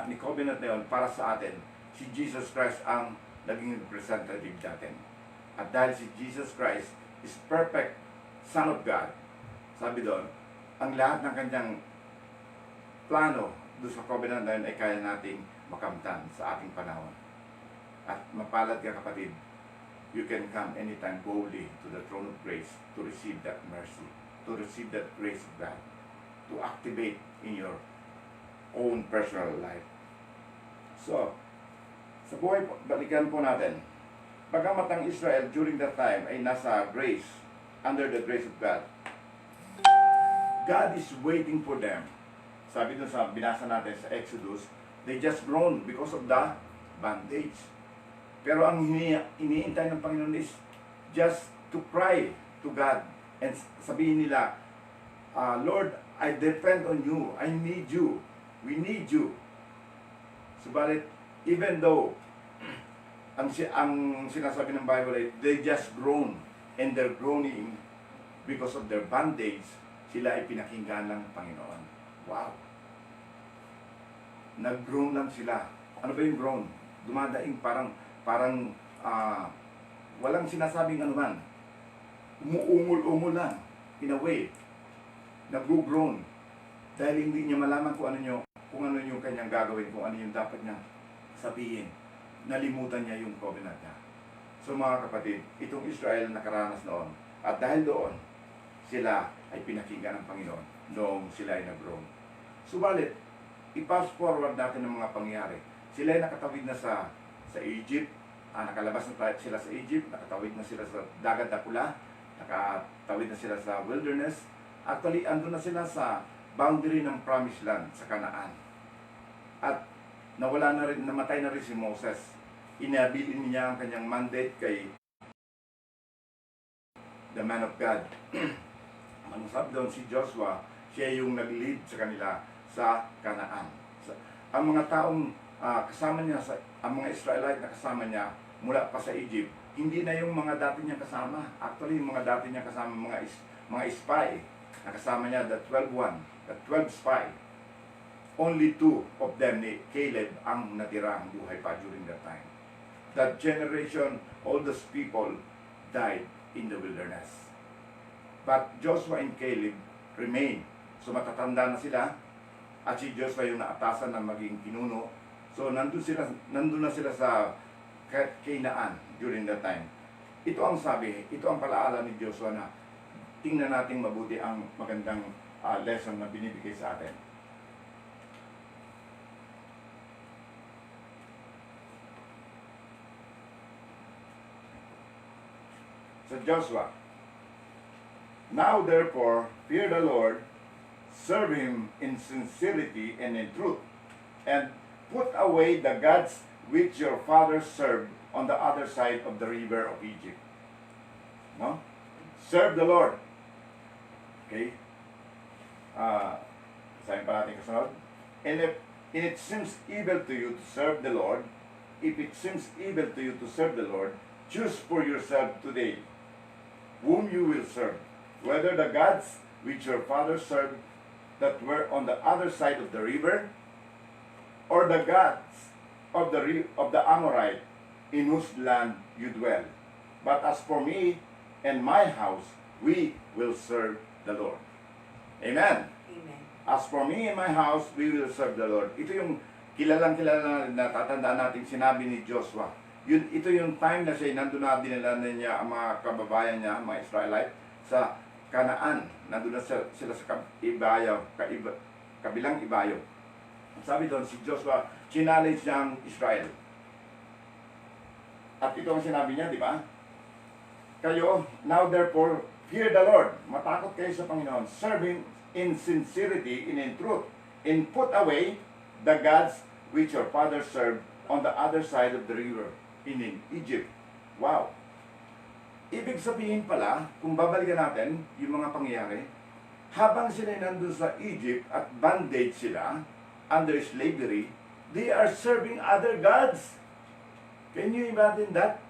S1: ni covenant na yon para sa atin, si Jesus Christ ang naging representative natin. At dahil si Jesus Christ is perfect Son of God, sabi doon, ang lahat ng kanyang plano doon sa covenant na yun ay kaya nating makamtan sa ating panahon. At mapalad ka kapatid, you can come anytime boldly to the throne of grace to receive that mercy, to receive that grace of God, to activate in your own personal life. So, sa buhay, balikan po natin, bagamat ang Israel during that time ay nasa grace, under the grace of God, God is waiting for them. Sabi dun sa binasa natin sa Exodus, they just groan because of the bondage. Pero ang iniintay ng Panginoon is just to cry to God and sabihin nila, Lord, I depend on you. I need you. We need you. Subalit, even though ang sinasabi ng Bible ay they just groan and they're groaning because of their bondage, sila ay pinakinggan ng Panginoon. Wow! Nag-groan lang sila. Ano ba yung groan? Dumadaing parang walang sinasabing anuman. Umuungol-ungol lang. In a way. Nag-groan. Dahil hindi niya malaman kung ano yung kanyang gagawin, kung ano yung dapat niya sabihin. Nalimutan niya yung covenant niya. So mga kapatid, itong Israel nakaranas noon. At dahil doon, sila ay pinakinggan ng Panginoon noong sila ay nag-groan. Subalit, i-fast forward natin ng mga pangyayari. Sila ay nakatawid na sa Egypt. Nakalabas na sila sa Egypt. Nakatawid na sila sa Dagat na Pula. Nakatawid na sila sa wilderness. Actually, andun na sila sa boundary ng Promised Land sa Canaan. At namatay na rin si Moses. Inabilin niya ang kanyang mandate kay the man of God. Ang sabi doon si Joshua, siya yung nag-lead sa kanila sa Canaan. Ang mga taong kasama niya, ang mga Israelite na kasama niya mula pa sa Egypt, hindi na yung mga dati niya kasama. Actually, yung mga dati niya kasama, mga spy, na kasama niya, the 12 spy. Only 2 of them, ni Caleb, ang natira ang buhay pa during that time. That generation, all those people died in the wilderness. But Joshua and Caleb remained. So matatanda na sila. At si Joshua yung naatasan na maging pinuno. So nandun na sila sa Canaan during that time. Ito ang sabi, ito ang palaala ni Joshua na tingnan nating mabuti ang magandang lesson na binibigay sa atin. So Joshua, now therefore fear the Lord, serve Him in sincerity and in truth, and put away the gods which your fathers served on the other side of the river of Egypt. No? Serve the Lord. Okay? Sabi pa natin kasunod. And if it seems evil to you to serve the Lord, if it seems evil to you to serve the Lord, choose for yourself today whom you will serve, whether the gods which your fathers served that were on the other side of the river, or the gods of the Amorite in whose land you dwell. But as for me and my house, we will serve the Lord. Amen.
S3: Amen.
S1: As for me and my house, we will serve the Lord. Ito yung kilalang-kilala na tatandaan natin sinabi ni Joshua. Ito yung time na siya, nandun na dinala niya ang mga kababayan niya, mga Israelite, sa Kanaan. Nandun na sila sa kabilang ibayo. Sabi doon, si Joshua, challenge niya ang Israel. At ito ang sinabi niya, di ba? Kayo, now therefore, fear the Lord. Matakot kayo sa Panginoon. Serve Him in sincerity and in truth. And put away the gods which your fathers served on the other side of the river in Egypt. Wow! Ibig sabihin pala, kung babalikan natin yung mga pangyayari, habang sila nandun sa Egypt at bondage sila, under slavery, they are serving other gods. Can you imagine that?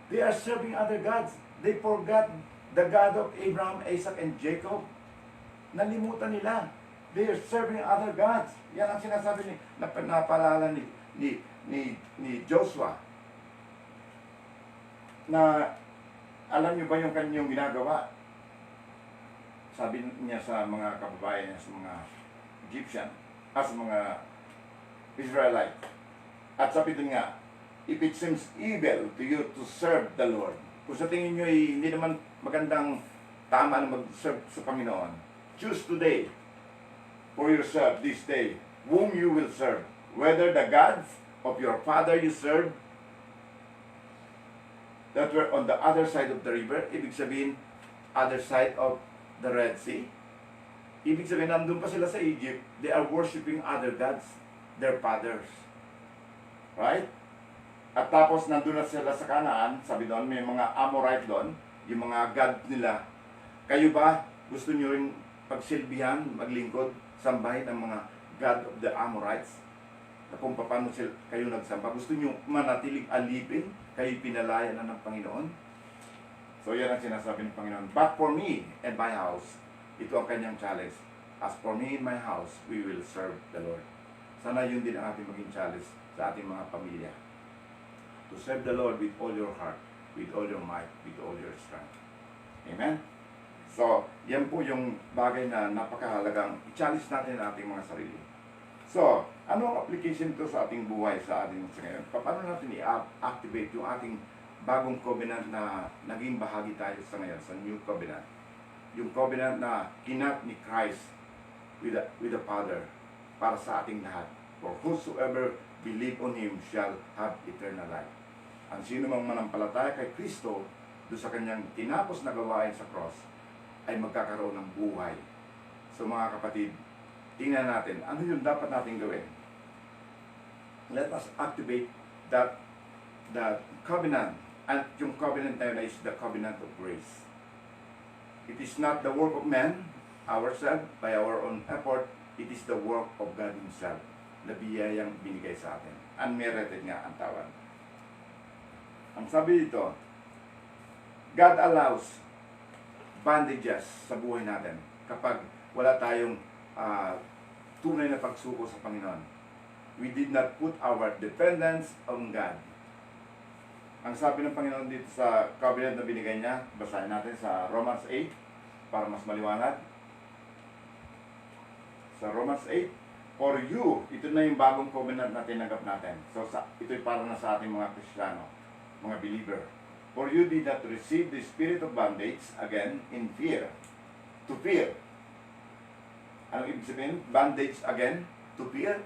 S1: They are serving other gods. They forgot the God of Abraham, Isaac, and Jacob. Nalimutan nila. They are serving other gods. Yan ang sinasabi napaalala ni Joshua. Na alam niyo ba yung kanyang ginagawa? Sabi niya sa mga kababayan niya, sa mga Egyptian, sa mga Israelite. At sabi din nga, if it seems evil to you to serve the Lord, kung sa tingin nyo ay hindi naman magandang tama na mag-serve sa Panginoon, choose today for yourself this day whom you will serve, whether the gods of your father you serve that were on the other side of the river, ibig sabihin, other side of the Red Sea. Ibig sabihin, nandun pa sila sa Egypt, they are worshiping other gods, their fathers. Right? At tapos, nandun na sila sa Kanaan, sabi doon, may mga Amorite doon, yung mga god nila. Kayo ba, gusto nyo rin pagsilbihan, maglingkod, sambahin ang mga god of the Amorites? Na kung paano kayo nagsamba, gusto nyo manatiling alipin, kayo pinalaya na ng Panginoon? So, yan ang sinasabi ng Panginoon. But for me and my house, ito ang kanyang challenge. As for me and my house, we will serve the Lord. Sana yun din ang ating maging challenge sa ating mga pamilya. To serve the Lord with all your heart, with all your might, with all your strength. Amen? So, yan po yung bagay na napakahalagang i-challenge natin ang ating mga sarili. So, ano ang application ito sa ating buhay, sa ating sa ngayon? Paano natin i-activate yung ating bagong covenant na naging bahagi tayo sa ngayon, sa new covenant? Yung covenant na kinat ni Christ with the Father para sa ating lahat. For whosoever believe on Him shall have eternal life. Ang sino mang manampalataya kay Kristo doon sa kanyang tinapos na gawain sa cross ay magkakaroon ng buhay. So mga kapatid, tingnan natin, ano yung dapat natin gawin? Let us activate that covenant. At yung covenant na yun is the covenant of grace. It is not the work of man, ourselves, by our own effort. It is the work of God Himself na biyayang binigay sa atin. Unmerited nga ang tawag. Ang sabi dito, God allows bandages sa buhay natin kapag wala tayong tunay na pagsuko sa Panginoon. We did not put our dependence on God. Ang sabi ng Panginoon dito sa covenant na binigay niya, basahin natin sa Romans 8 para mas maliwanag. Sa Romans 8, for you, ito na yung bagong covenant na tinanggap natin. So ito'y para na sa ating mga Kristiyano, mga believer. For you did not receive the spirit of bondage again in fear. To fear. Anong ibig sabihin? Bondage again? To fear?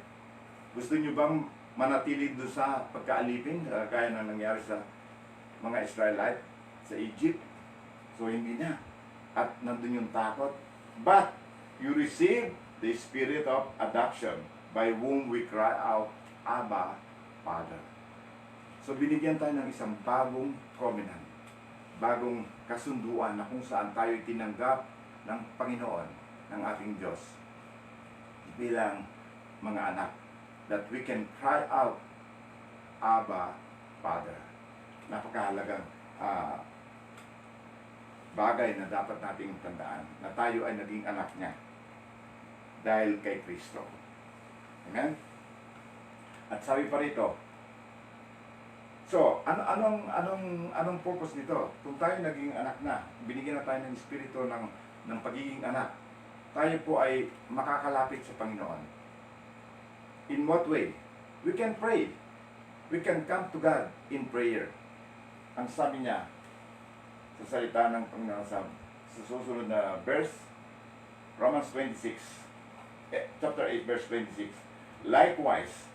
S1: Gusto nyo bang manatili doon sa pagkaalipin, kaya na nangyari sa mga Israelite sa Egypt? So hindi na. At nandun yung takot. But you receive the spirit of adoption by whom we cry out, Abba, Father. So binigyan tayo ng isang bagong covenant, bagong kasunduan na kung saan tayo tinanggap ng Panginoon, ng ating Diyos, bilang mga anak, that we can cry out, Abba, Father. Napakahalagang bagay na dapat nating tandaan, na tayo ay naging anak niya dahil kay Kristo. Amen? At sabi pa rito, so, anong purpose nito? Kung tayo naging anak na, binigyan na tayo ng espiritu ng pagiging anak, tayo po ay makakalapit sa Panginoon. In what way? We can pray. We can come to God in prayer. Ang sabi niya sa salita ng Panginoon sa susunod na verse, Romans 26, chapter 8, verse 26. Likewise,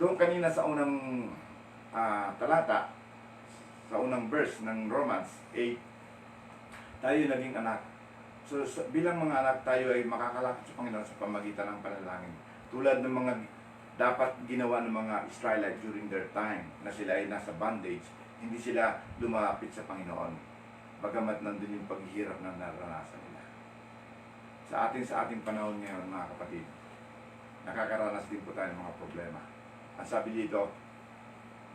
S1: doon kanina sa unang talata, sa unang verse ng Romans 8, tayo naging anak. So bilang mga anak, tayo ay makakalapit sa Panginoon sa pamagitan ng panalangin. Tulad ng mga dapat ginawa ng mga Israelites during their time, na sila ay nasa bondage, hindi sila lumapit sa Panginoon, bagamat nandun yung paghihirap na naranasan nila. Sa ating panahon ngayon, mga kapatid, nakakaranas din po tayo ng mga problema. Ang sabi dito,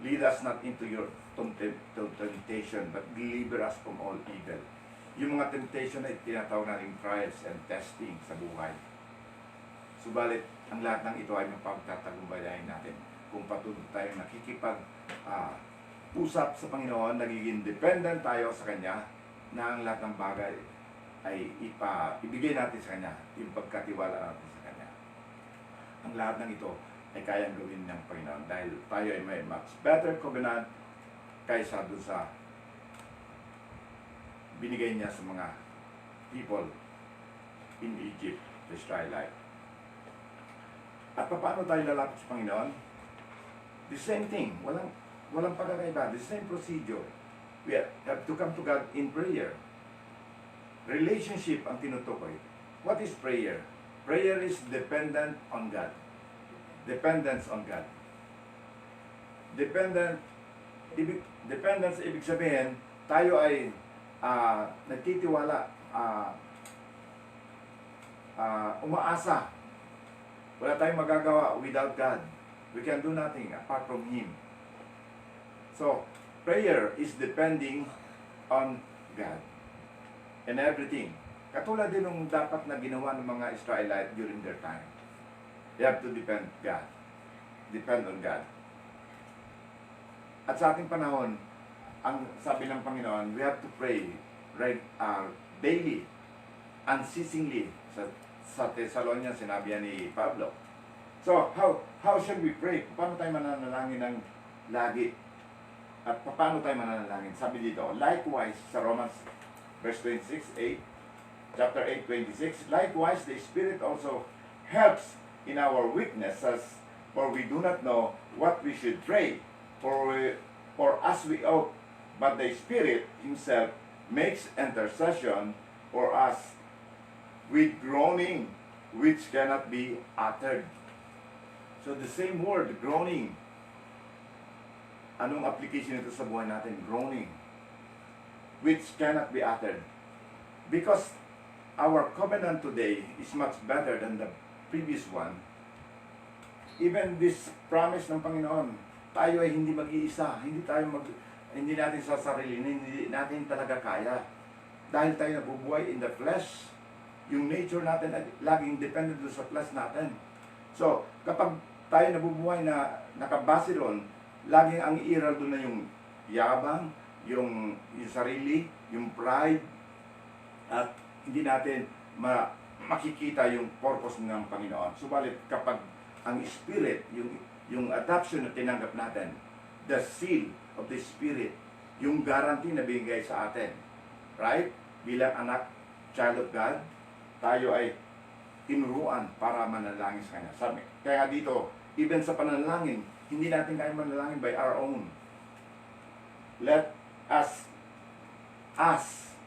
S1: lead us not into your temptation, but deliver us from all evil. Yung mga temptation ay tinatawag natin trials and testing sa buhay. Subalit, ang lahat ng ito ay mapagtatagumpayan natin kung patuloy tayong usap sa Panginoon, nagiging dependent tayo sa Kanya, na ang lahat ng bagay ay ibigay natin sa Kanya, yung pagkatiwala natin sa Kanya. Ang lahat ng ito ay kayang gawin ng Panginoon dahil tayo ay may much better covenant kaysa doon sa binigay niya sa mga people in Egypt, the Israelite. At paano tayo lalapit sa Panginoon? The same thing, walang pagkakaiba, the same procedure. We have to come to God in prayer. Relationship ang tinutukoy. What is prayer? Prayer is dependent on God. Dependence on God. Dependence, ibig sabihin, tayo ay nagtitiwala, umaasa. Wala tayong magagawa without God. We can do nothing apart from Him. So, prayer is depending on God and everything. Katulad din ng dapat na ginawa ng mga Israelite during their time. They have to depend God. Depend on God. At sa ating panahon, ang sabi ng Panginoon, we have to pray daily, unceasingly. Sa Thessalonians, sinabi yan ni Pablo. So, how should we pray? Paano tayo mananalangin ng lagi? At paano tayo mananalangin? Sabi dito, likewise, sa Romans verse 26, chapter 8, 26, likewise, the Spirit also helps in our weaknesses, for we do not know what we should pray for as we ought, but the Spirit Himself makes intercession for us with groaning which cannot be uttered. So the same word, groaning. Anong application ito sa buhay natin? Groaning. Which cannot be uttered. Because our covenant today is much better than the previous one. Even this promise ng Panginoon, tayo ay hindi mag-iisa. Hindi natin sa sarili, hindi natin talaga kaya. Dahil tayo nabubuhay in the flesh, yung nature natin ay laging dependent doon sa flesh natin. So, kapag tayo nabubuhay na nakabase doon, laging ang iiral doon na yung yabang, yung sarili, yung pride, at hindi natin makikita yung purpose ng Panginoon. Subalit kapag ang Spirit, yung adoption na tinanggap natin, the seal of the Spirit, yung guarantee na bigay sa atin, right? Bilang anak, child of God, tayo ay tinuruan para manalangin sa Kanya. Sabi, kaya dito, even sa panalangin, hindi natin kaya manalangin by our own. Let us ask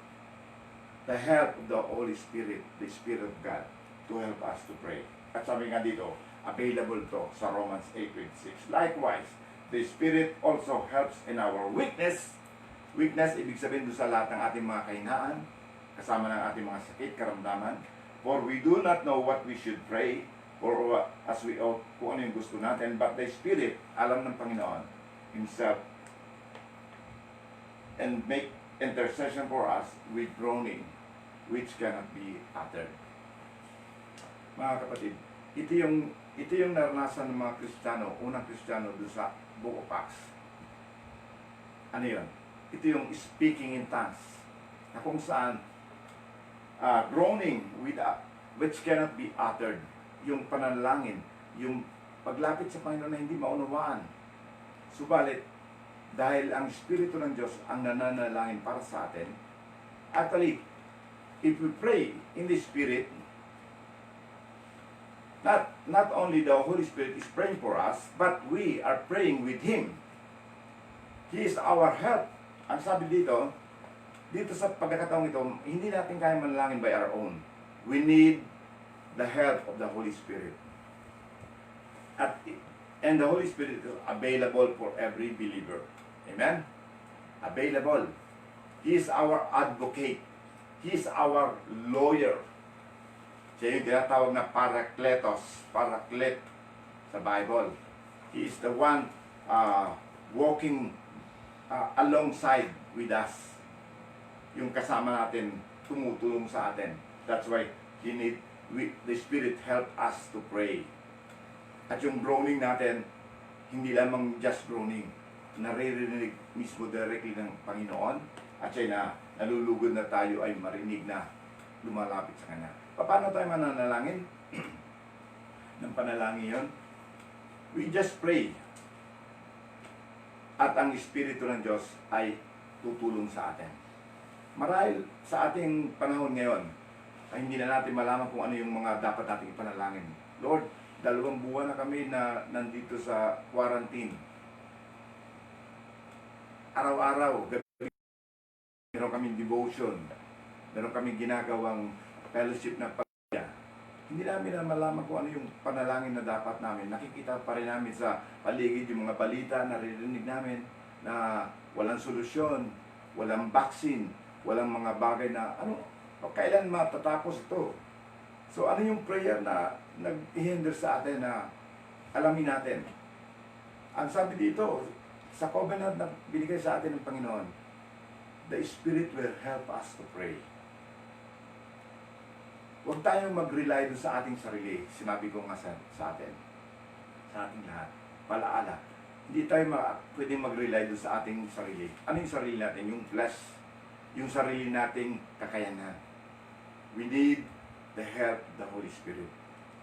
S1: the help of the Holy Spirit, the Spirit of God, to help us to pray. At sabi nga dito, Available to sa Romans 8:26. Likewise, the Spirit also helps in our weakness. Weakness, ibig sabihin doon sa lahat ng ating mga kahinaan, kasama ng ating mga sakit, karamdaman. For we do not know what we should pray, or as we ought, kung ano yung gusto natin, but the Spirit, alam ng Panginoon Himself, and make intercession for us with groaning, which cannot be uttered. Mga kapatid, ito yung naranasan ng mga Kristiyano, unang Kristiyano doon sa Book of Acts. Ano yun? Ito yung speaking in tongues, na kung saan groaning which cannot be uttered, yung panalangin, yung paglapit sa Panginoon na hindi maunawaan. Subalit, dahil ang Espiritu ng Diyos ang nananalangin para sa atin, actually, if we pray in the Spirit, not only the Holy Spirit is praying for us, but we are praying with Him. He is our help. Ang sabi dito sa pagkakataong ito, hindi natin kaya manalangin by our own. We need the help of the Holy Spirit. And the Holy Spirit is available for every believer. Amen? Available. He is our advocate. He is our lawyer. Siya yung tinatawag na parakletos, paraklet sa Bible. He is the one walking alongside with us. Yung kasama natin, tumutulong sa atin. That's why the Spirit help us to pray. At yung groaning natin, hindi lamang just groaning. Naririnig mismo directly ng Panginoon. At siya na nalulugod na tayo ay marinig na lumalapit sa Kanya. Paano tayo mananalangin? Ng panalangin yun? We just pray. At ang Espiritu ng Diyos ay tutulong sa atin. Marahil sa ating panahon ngayon, ay hindi na natin malaman kung ano yung mga dapat nating ipanalangin. Lord, 2 buwan na kami na nandito sa quarantine. Araw-araw, gabi, meron kaming devotion, meron kaming ginagawang fellowship na pagkaya. Hindi namin na malaman kung ano yung panalangin na dapat namin. Nakikita pa rin namin sa paligid yung mga balita, naririnig namin na walang solusyon, walang vaccine, walang mga bagay na kailan matatapos ito. So ano yung prayer na nag-hinder sa atin na alamin natin? Ang sabi dito, sa covenant na binigay sa atin ng Panginoon, the Spirit will help us to pray. Huwag tayong mag-rely doon sa ating sarili. Sinabi ko nga sa atin, sa ating lahat. Palaala. Hindi tayo pwedeng mag-rely doon sa ating sarili. Ano yung sarili natin? Yung flesh. Yung sarili nating kakayanan. We need the help of the Holy Spirit.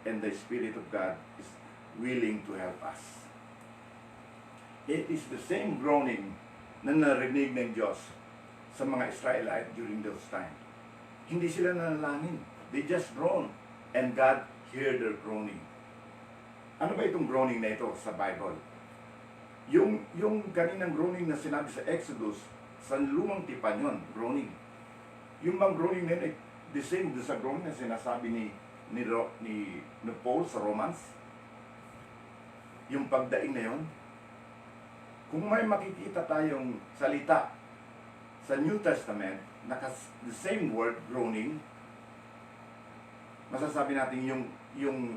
S1: And the Spirit of God is willing to help us. It is the same groaning na narinig ng Diyos sa mga Israelite during those time. Hindi sila nanalangin. They just groan. And God heard their groaning. Ano ba itong groaning na ito sa Bible? Yung kaninang groaning na sinabi sa Exodus, sa lumang tipan yun, groaning. Yung bang groaning na yun, the same do sa groaning na sinasabi ni Paul sa Romans. Yung pagdaing na yun. Kung may makikita tayong salita sa New Testament, the same word, groaning, masasabi natin yung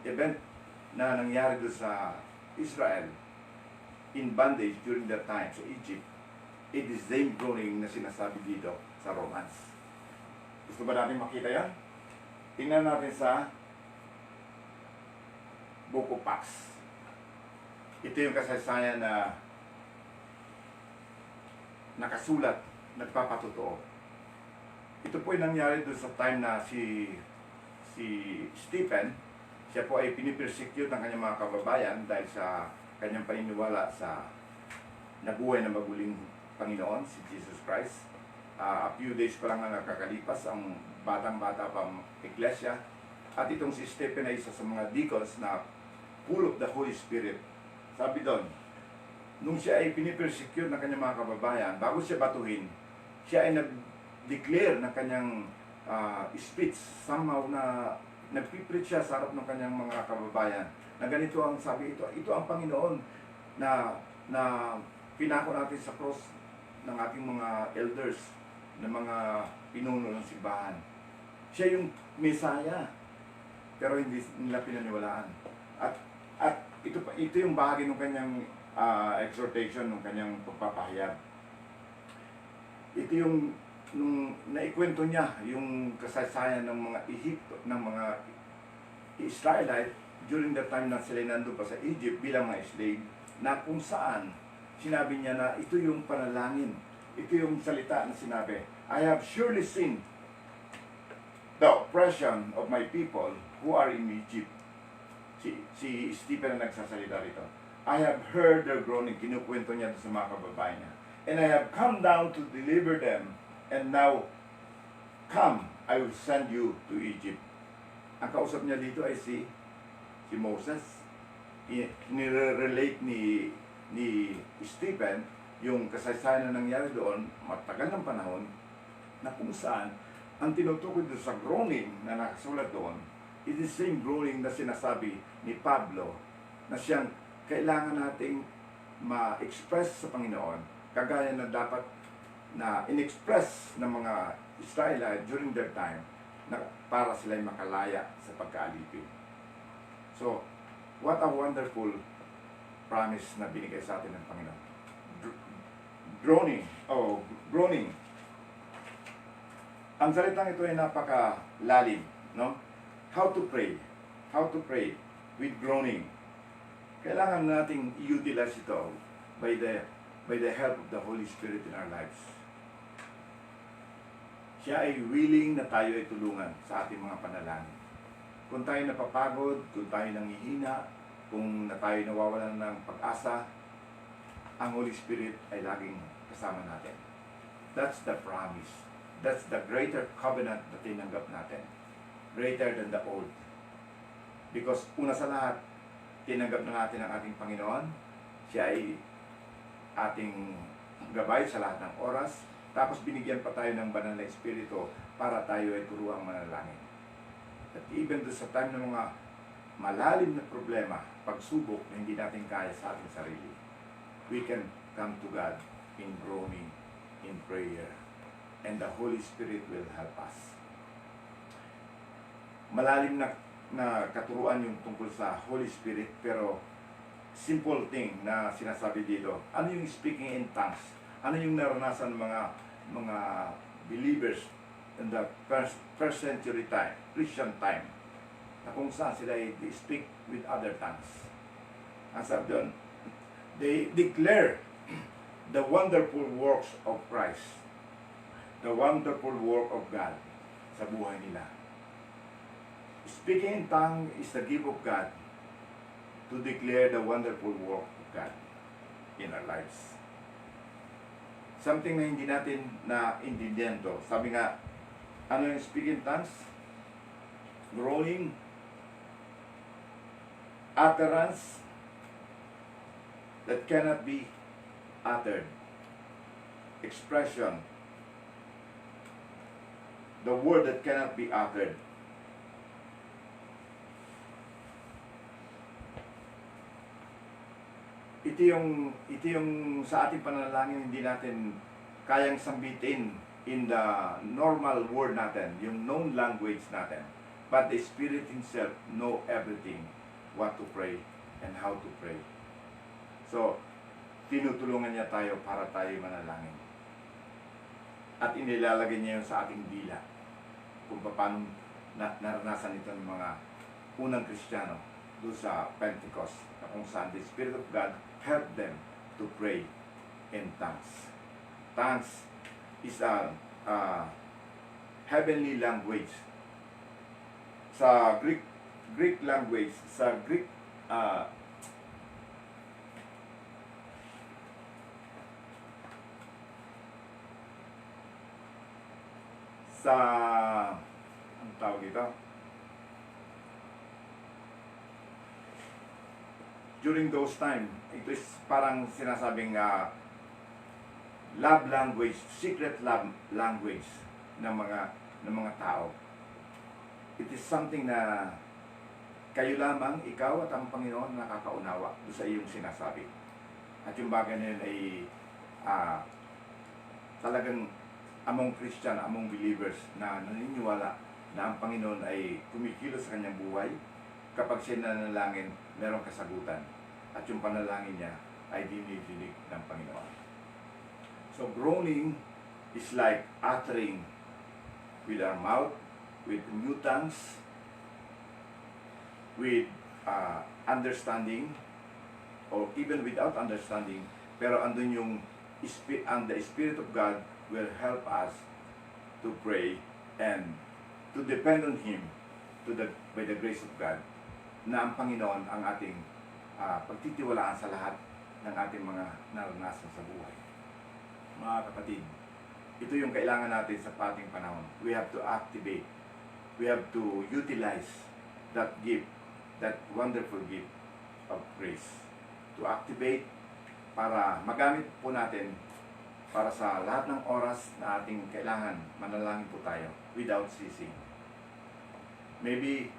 S1: event na nangyari doon sa Israel in bondage during that time sa Egypt, it is the same groaning na sinasabi dito sa Romans. Gusto ba natin makita yan? Tingnan natin sa Book of Acts. Ito yung kasaysayan na nakasulat, nagpapatotoo. Ito po yung nangyari doon sa time na si Stephen, siya po ay pinipersecute ng kanyang mga kababayan dahil sa kanyang paniniwala sa nabuhay na maguling Panginoon, si Jesus Christ. A few days pa lang ang nakakalipas, ang batang-bata pang iglesia. At itong si Stephen ay isa sa mga deacons na full of the Holy Spirit. Sabi doon, nung siya ay pinipersecute ng kanyang mga kababayan, bago siya batuhin, siya ay nag-declare ng kanyang speech somehow na nagpipreach siya sa harap ng kanyang mga kababayan na ganito ang sabi, ito ang Panginoon na pinako natin sa cross ng ating mga elders, ng mga pinuno ng simbahan. Siya yung Mesaya, pero hindi nila pinaniwalaan. At ito yung bahagi ng kanyang exhortation, ng kanyang pagpapahayag. Ito yung nung naikwento niya yung kasaysayan ng mga Ehipto, ng mga Israelite during the time na sila nandun pa sa Egypt bilang mga slave, na kung saan sinabi niya na ito yung panalangin, ito yung salita na sinabi, I have surely seen the oppression of my people who are in Egypt. Si Stephen ang nagsasalita rito. I have heard their groaning, kinukwento niya sa mga kababayan niya. And I have come down to deliver them, and now, come, I will send you to Egypt. Ang kausap niya dito ay si Moses. Nire-relate ni Stephen yung kasaysayan na nangyari doon, matagal ng panahon, na kung saan ang tinutukoy doon sa groaning na nakasulat doon, it is the same groaning na sinasabi ni Pablo na siyang kailangan nating ma-express sa Panginoon, kagaya na dapat na in-express ng mga Israelite during their time na para sila'y makalaya sa pagkaalipin. So, what a wonderful promise na binigay sa atin ng Panginoon. Groaning. Ang salitang ito ay napakalalim, no? How to pray with groaning. Kailangan nating i-utilize ito by the help of the Holy Spirit in our lives. Siya ay willing na tayo ay tulungan sa ating mga panalangin. Kung tayo napapagod, kung tayo nangihina, kung tayo nawawalan ng pag-asa, ang Holy Spirit ay laging kasama natin. That's the promise. That's the greater covenant na tinanggap natin. Greater than the old. Because una sa lahat, tinanggap na natin ang ating Panginoon. Siya ay ating gabay sa lahat ng oras. Tapos binigyan pa tayo ng banal na Espiritu para tayo ay turuang manalangin. At even doon sa time ng mga malalim na problema, pagsubok na hindi natin kaya sa ating sarili, we can come to God in groaning, in prayer, and the Holy Spirit will help us. Malalim na katuruan yung tungkol sa Holy Spirit, pero simple thing na sinasabi dito. Ano yung speaking in tongues? Ano yung naranasan ng mga believers in the first century time, Christian time, na kung saan sila they speak with other tongues. Ang sabi doon, they declare the wonderful works of Christ, the wonderful work of God sa buhay nila. Speaking in tongue is the gift of God to declare the wonderful work of God in our lives. Something na hindi natin na-intindihan to. Sabi nga, ano yung speaking in tongues? Groaning, utterance that cannot be uttered, expression, the word that cannot be uttered. Ito yung sa ating panalangin hindi natin kayang sambitin in the normal word natin, yung known language natin. But the Spirit Himself know everything, what to pray and how to pray. So, tinutulungan niya tayo para tayo manalangin. At inilalagay niya yun sa ating dila kung paano naranasan ito ng mga unang Kristiyano doon sa Pentecost, na kung saan the Spirit of God helped them to pray in tongues. Tongues is a heavenly language. Sa Greek language, sa Greek ang tawag dito? During those time, ito is parang sinasabing love language, secret love language ng mga tao. it is something na kayo lamang, ikaw at ang Panginoon nakakaunawa doon sa iyong sinasabi. At yung bagay na yun ay talagang among Christian, among believers na naniniwala na ang Panginoon ay kumikilos sa kanyang buhay. Kapag siya nanalangin, merong kasagutan. At yung panalangin niya ay dinidinig ng Panginoon. So groaning is like uttering with our mouth, with new tongues, with understanding, or even without understanding, pero andun yung and the Spirit of God will help us to pray and to depend on Him by the grace of God, na ang Panginoon ang ating pagtitiwalaan sa lahat ng ating mga naranasan sa buhay. Mga kapatid, ito yung kailangan natin sa ating panahon. We have to activate, we have to utilize that gift, that wonderful gift of grace. To activate para magamit po natin para sa lahat ng oras na ating kailangan manalangin po tayo without ceasing. Maybe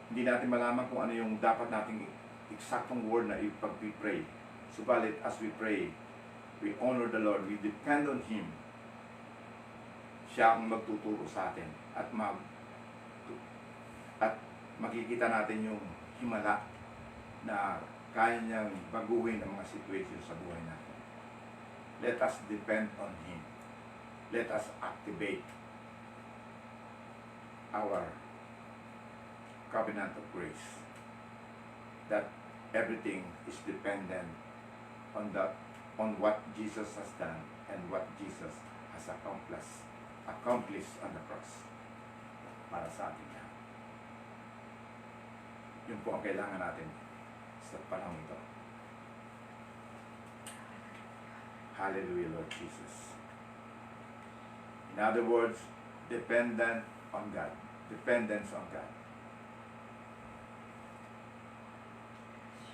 S1: hindi natin malaman kung ano yung dapat nating eksaktong word na ipag-pray. Subalit as we pray, we honor the Lord, we depend on Him. Siya ang magtuturo sa atin at makikita natin yung himala na kaya niyang baguhin ang mga situation sa buhay natin. Let us depend on Him. Let us activate our covenant of grace. That everything is dependent on what Jesus has done and what Jesus has accomplished on the cross para sa atin yan. Yun po ang kailangan natin sa panahon ito. Hallelujah, Lord Jesus. In other words, dependent on God. Dependence on God.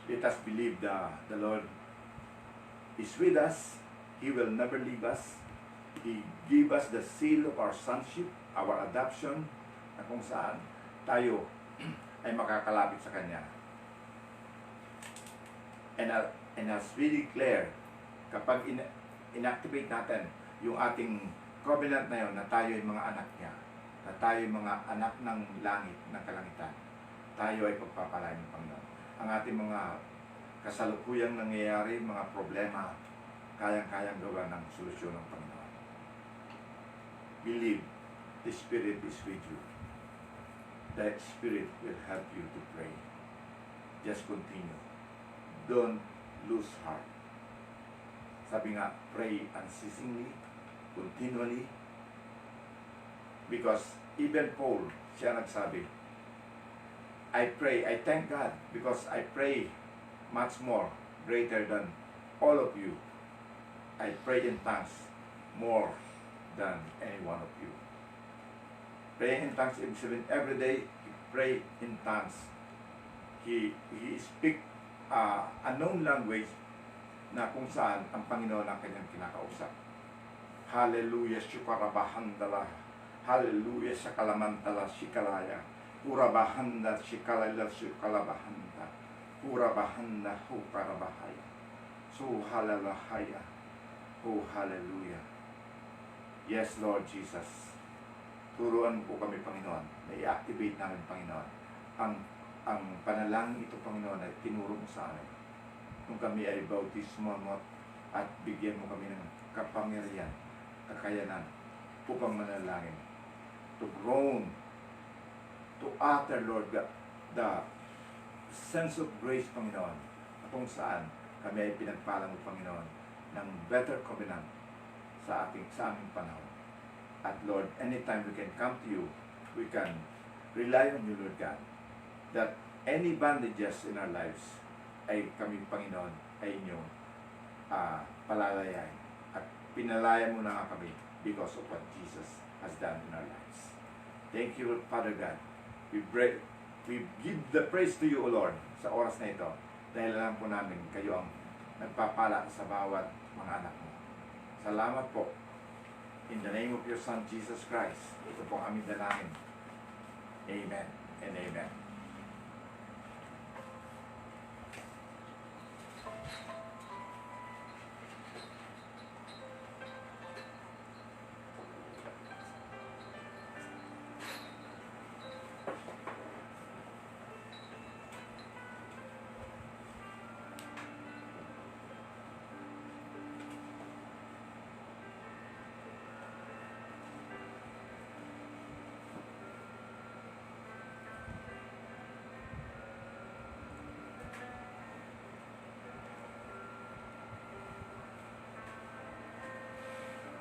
S1: Let us believe the Lord is with us. He will never leave us. He gave us the seal of our sonship, our adoption, na kung saan tayo ay makakalapit sa Kanya. And as we declare, kapag inactivate natin yung ating covenant na yun, na tayo ay mga anak niya, na tayo ay mga anak ng langit, ng kalangitan, tayo ay pagpapalain ng Panginoon. Ang ating mga kasalukuyang nangyayari, mga problema, kayang-kayang gawa ng solusyon ng Panginoon. Believe, the Spirit is with you. That Spirit will help you to pray. Just continue. Don't lose heart. Sabi nga, pray unceasingly, continually. Because even Paul, siya nagsabi, I pray, I thank God because I pray much more, greater than all of you. I pray in tongues more than any one of you. Praying in tongues, ibig sabihin, every day, he pray in tongues. He speak unknown language na kung saan ang Panginoon ang kanyang kinakausap. Hallelujah, shukarabahandala. Hallelujah, shakalamantala, shikalaya. Urabahanda, shikalala, shikalabahanda. Urabahanda, hukarabahaya. So, halalahaya. Oh, hallelujah. Yes, Lord Jesus. Turuan po kami, Panginoon, na i-activate namin, Panginoon, ang panalangin ito, Panginoon, ay tinuro mo sa amin. Kung kami ay bautismo mo at bigyan mo kami ng kapangyarihan, kakayanan, upang manalangin, to groan, to utter, Lord God, the sense of grace, Panginoon, at kung saan kami ay pinagpala mo, Panginoon, ng better covenant sa aming panahon. At Lord, anytime we can come to you, we can rely on you, Lord God, that any bandages in our lives ay kami, Panginoon, ay inyong palalayain. At pinalaya mo na nga kami because of what Jesus has done in our lives. Thank you, Father God. We give the praise to you, O Lord, sa oras na ito. Dahil alam po namin, kayo ang nagpapala sa bawat mga anak mo. Salamat po. In the name of your Son, Jesus Christ, ito po ang aming dalangin. Amen and amen.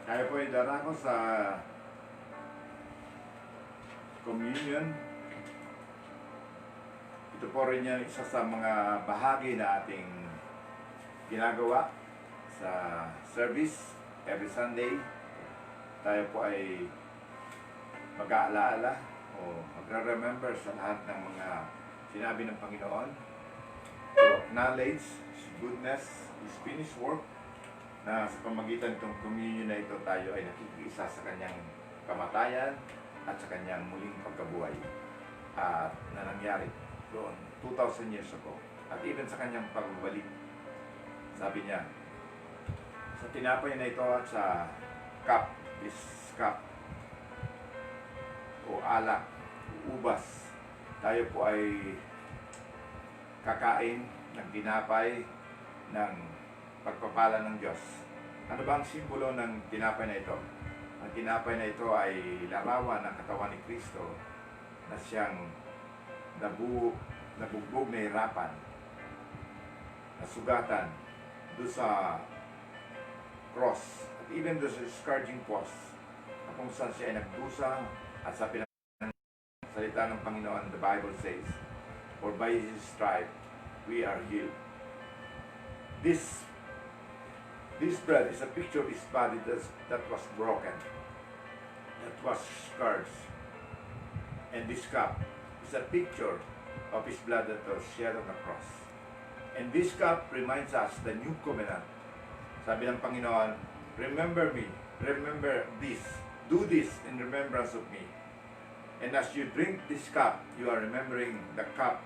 S1: Tayo po ay darako sa communion. Ito po rin yan isa sa mga bahagi na ating ginagawa sa service every Sunday. Tayo po ay mag-aalaala o magre-remember sa lahat ng mga sinabi ng Panginoon to acknowledge His goodness, His finished work, na sa pamagitan itong communion na ito tayo ay nakikiisa sa kanyang kamatayan at sa kanyang muling pagkabuhay na nangyari doon 2,000 years ago at even sa kanyang pagbabalik. Sabi niya, sa tinapay na ito at sa cup, this cup o alak, ubas, tayo po ay kakain ng tinapay ng pagpapala ng Diyos. Ano ba ang simbolo ng tinapay na ito? Ang tinapay na ito ay larawan ng katawan ni Kristo na siyang nabugbog na hirapan, nasugatan doon sa cross at even doon sa scourging post na kung saan siya ay nagdusa at sa salita ng Panginoon, the Bible says, for by His stripe we are healed. This bread is a picture of His body that was broken, that was scourged. And this cup is a picture of His blood that was shed on the cross. And this cup reminds us the new covenant. Sabi ng Panginoon, remember me, remember this, do this in remembrance of me. And as you drink this cup, you are remembering the cup,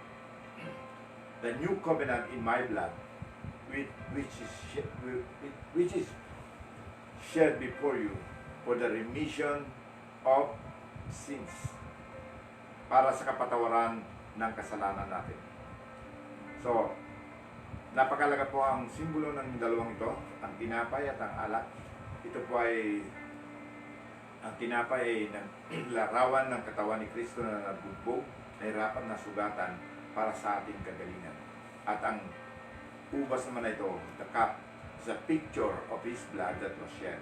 S1: the new covenant in my blood, which is shed before you for the remission of sins, para sa kapatawaran ng kasalanan natin. So, napakalaga po ang simbolo ng dalawang ito, ang tinapay at ang alak. Ito po ay, ang tinapay ay larawan ng katawan ni Kristo na nabugbog, nahirapan na sugatan para sa ating kagalingan. At ang ubas naman na ito, the cup, is a picture of His blood that was shed.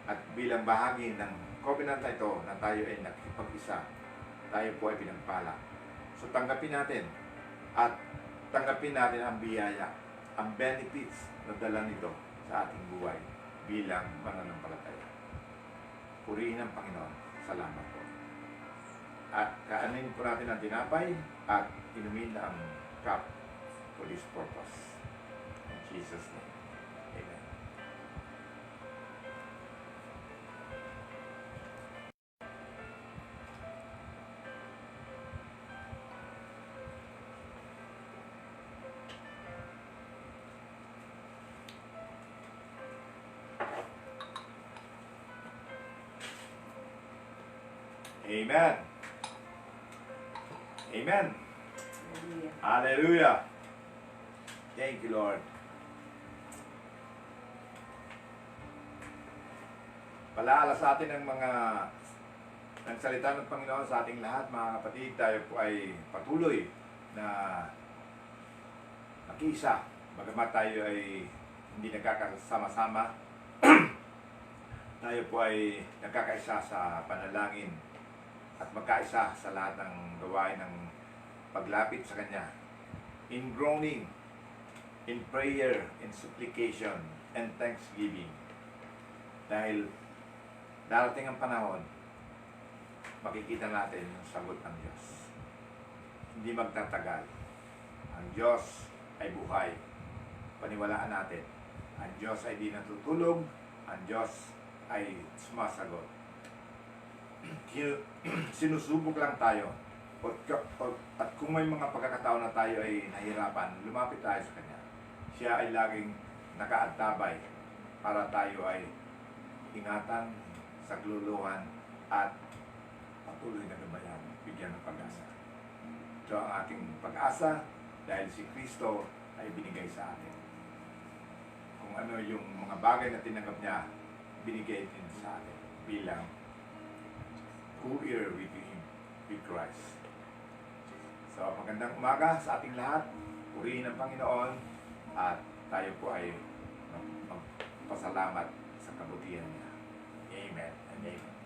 S1: At bilang bahagi ng covenant na ito na tayo ay nakikipag-isa, tayo po ay pinagpala. So tanggapin natin at tanggapin natin ang biyaya, ang benefits na dala nito sa ating buhay bilang mananampalataya. Purihin ang Panginoon. Salamat po. At kaanin po natin ang tinapay at inumin ang cup for this purpose. In Jesus' name. Amen. Amen. Amen. Hallelujah. Thank you, Lord. Palaala sa atin ng salita ng Panginoon sa ating lahat, mga kapatid. Tayo po ay patuloy na makiisa. Bagamat tayo ay hindi nagkakasama-sama, tayo po ay nagkakaisa sa panalangin at magkaisa sa lahat ng gawain ng paglapit sa Kanya. In groaning, in prayer, in supplication, and thanksgiving. Dahil darating ang panahon, makikita natin yung sagot ng Diyos. Hindi magtatagal. Ang Diyos ay buhay. Paniwalaan natin. Ang Diyos ay di natutulog. Ang Diyos ay sumasagot. sinusubok lang tayo. At kung may mga pagkakataon na tayo ay nahirapan, lumapit tayo sa Kanya. Siya ay laging nakaantabay para tayo ay ingatan, sagluluhan, at patuloy na gabayan, bigyan ng pag-asa. Ito ang ating pag-asa dahil si Kristo ay binigay sa atin. Kung ano yung mga bagay na tinanggap niya, binigay din sa atin bilang co-heir with Him, with Christ. So, magandang umaga sa ating lahat. Purihin ang Panginoon at tayo po ay magpasalamat sa kabutihan niya. Amen and amen.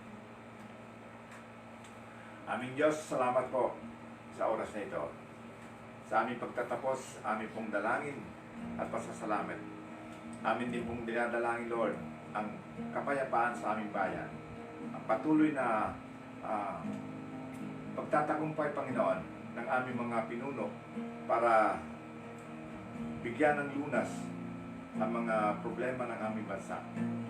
S1: Aming Diyos, salamat po sa oras na ito. Sa aming pagtatapos, aming pong dalangin at pasasalamat. Amin din pong dinadalangin, Lord, ang kapayapaan sa aming bayan. Ang patuloy na pagtatagumpay, Panginoon, ng aming mga pinuno para bigyan ng lunas ang mga problema ng aming bansa.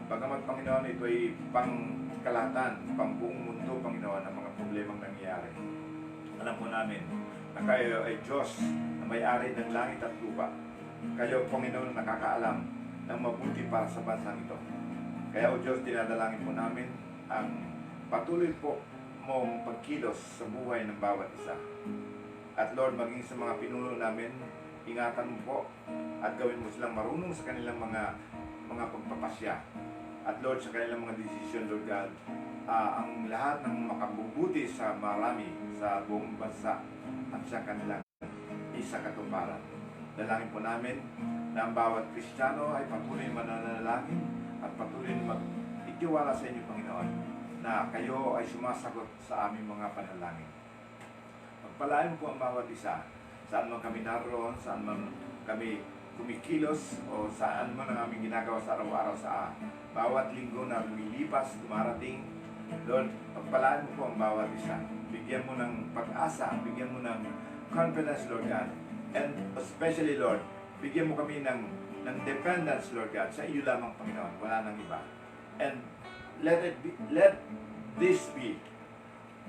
S1: Bagamat, Panginoon, ito ay pangkalahatan, pang buong mundo, Panginoon, ang mga problemang nangyayari. Alam po namin na kayo ay Diyos na may-ari ng langit at lupa. Kayo, Panginoon, nakakaalam ng mabuti para sa bansang ito. Kaya, O Diyos, dinadalangin po namin ang patuloy po mong pagkilos sa buhay ng bawat isa. At Lord, maging sa mga pinuno namin, ingatan mo po at gawin mo silang marunong sa kanilang mga pagpapasya. At Lord, sa kanilang mga desisyon, Lord God, ang lahat ng makabubuti sa marami sa buong bansa at sa kanilang isa katuparan. Dalangin po namin na ang bawat Kristiyano ay patuloy mananalangin at patuloy na mag-itiwala sa inyo, Panginoon, na kayo ay sumasagot sa aming mga panalangin. Pagpalain po ang bawat isa, saan man kami naroon, saan man kami kumikilos, o saan man ang aming ginagawa sa araw-araw sa bawat linggo na lumilipas, dumarating. Lord, pagpalain mo po ang bawat isa. Bigyan mo ng pag-asa, bigyan mo ng confidence, Lord God. And especially, Lord, bigyan mo kami ng dependence, Lord God, sa iyo lamang, Panginoon, wala nang iba. And let this be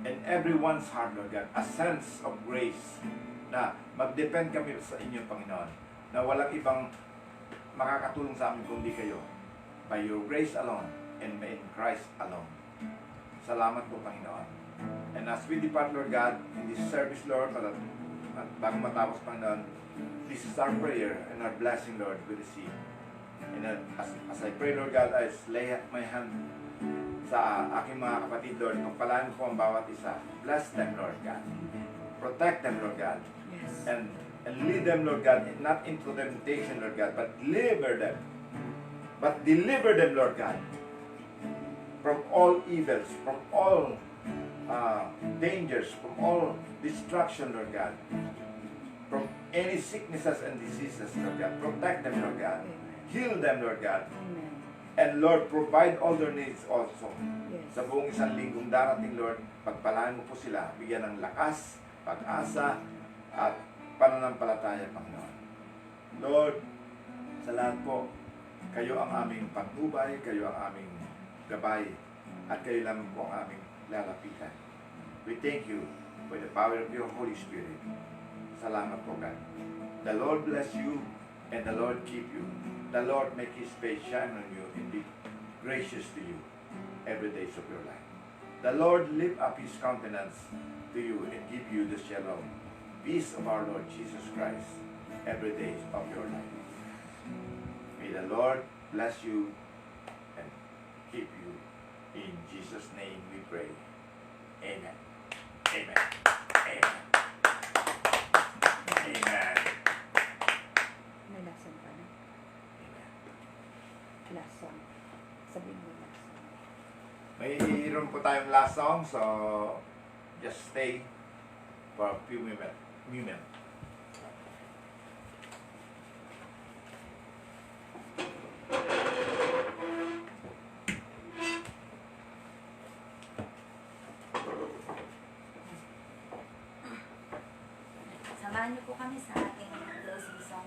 S1: in everyone's heart, Lord God, a sense of grace na mag-depend kami sa inyo, Panginoon, na walang ibang makakatulong sa amin kundi kayo. By your grace alone and in Christ alone. Salamat po, Panginoon. And as we depart, Lord God, in this service, Lord, bago matapos, Panginoon, this is our prayer and our blessing, Lord, we receive. And as I pray, Lord God, I lay my hand sa aking mga kapatid, Lord, pagpalaan po ang bawat isa. Bless them, Lord God. Protect them, Lord God.
S3: Yes.
S1: And lead them, Lord God, not into temptation, Lord God, but deliver them. But deliver them, Lord God, from all evils, from all dangers, from all destruction, Lord God, from any sicknesses and diseases, Lord God. Protect them, Lord God. Heal them, Lord God.
S3: Amen.
S1: And Lord, provide all their needs also.
S3: Yes.
S1: Sa buong isang linggong darating, Lord, pagpalain mo po sila, bigyan ng lakas, pag-asa, at pananampalataya, Panginoon. Lord, sa lahat po, kayo ang aming patnubay, kayo ang aming gabay, at kayo lamang po ang aming lalapitan. We thank you for the power of your Holy Spirit. Salamat po, God. The Lord bless you, and the Lord keep you. The Lord make His face shine on you and be gracious to you every day of your life. The Lord lift up His countenance to you and give you the shalom, peace of our Lord Jesus Christ every day of your life. May the Lord bless you and keep you. In Jesus' name we pray. Amen. Amen. Amen. Amen.
S3: May lesson pa na. Last song. Sabihin mo last song.
S1: Mayroon po tayong last song, so just stay for a few minutes.
S2: Samahan niyo po kami sa ating closing song.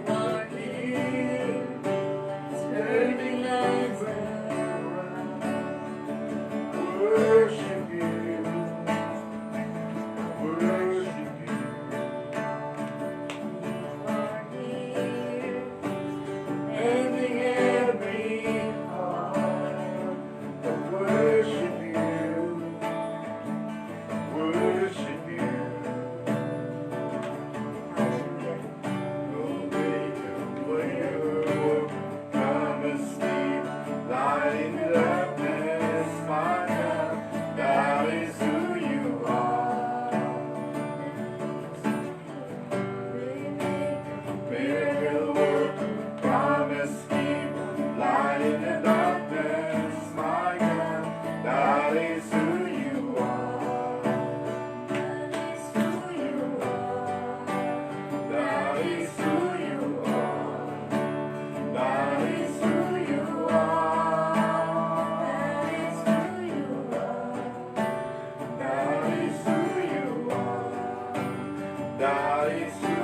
S2: are here, turning lights
S1: Worship you. Worship you.
S2: are here, mending every heart.
S1: Worship you. Worship you. Go make a way. Come and sleep. Light in the darkness, my God. That is who you are. Miracle work, promise keep. Light in the darkness, my God. That is who you are. That is who you are. That is who you are. That is who you are. That is who you are. That is who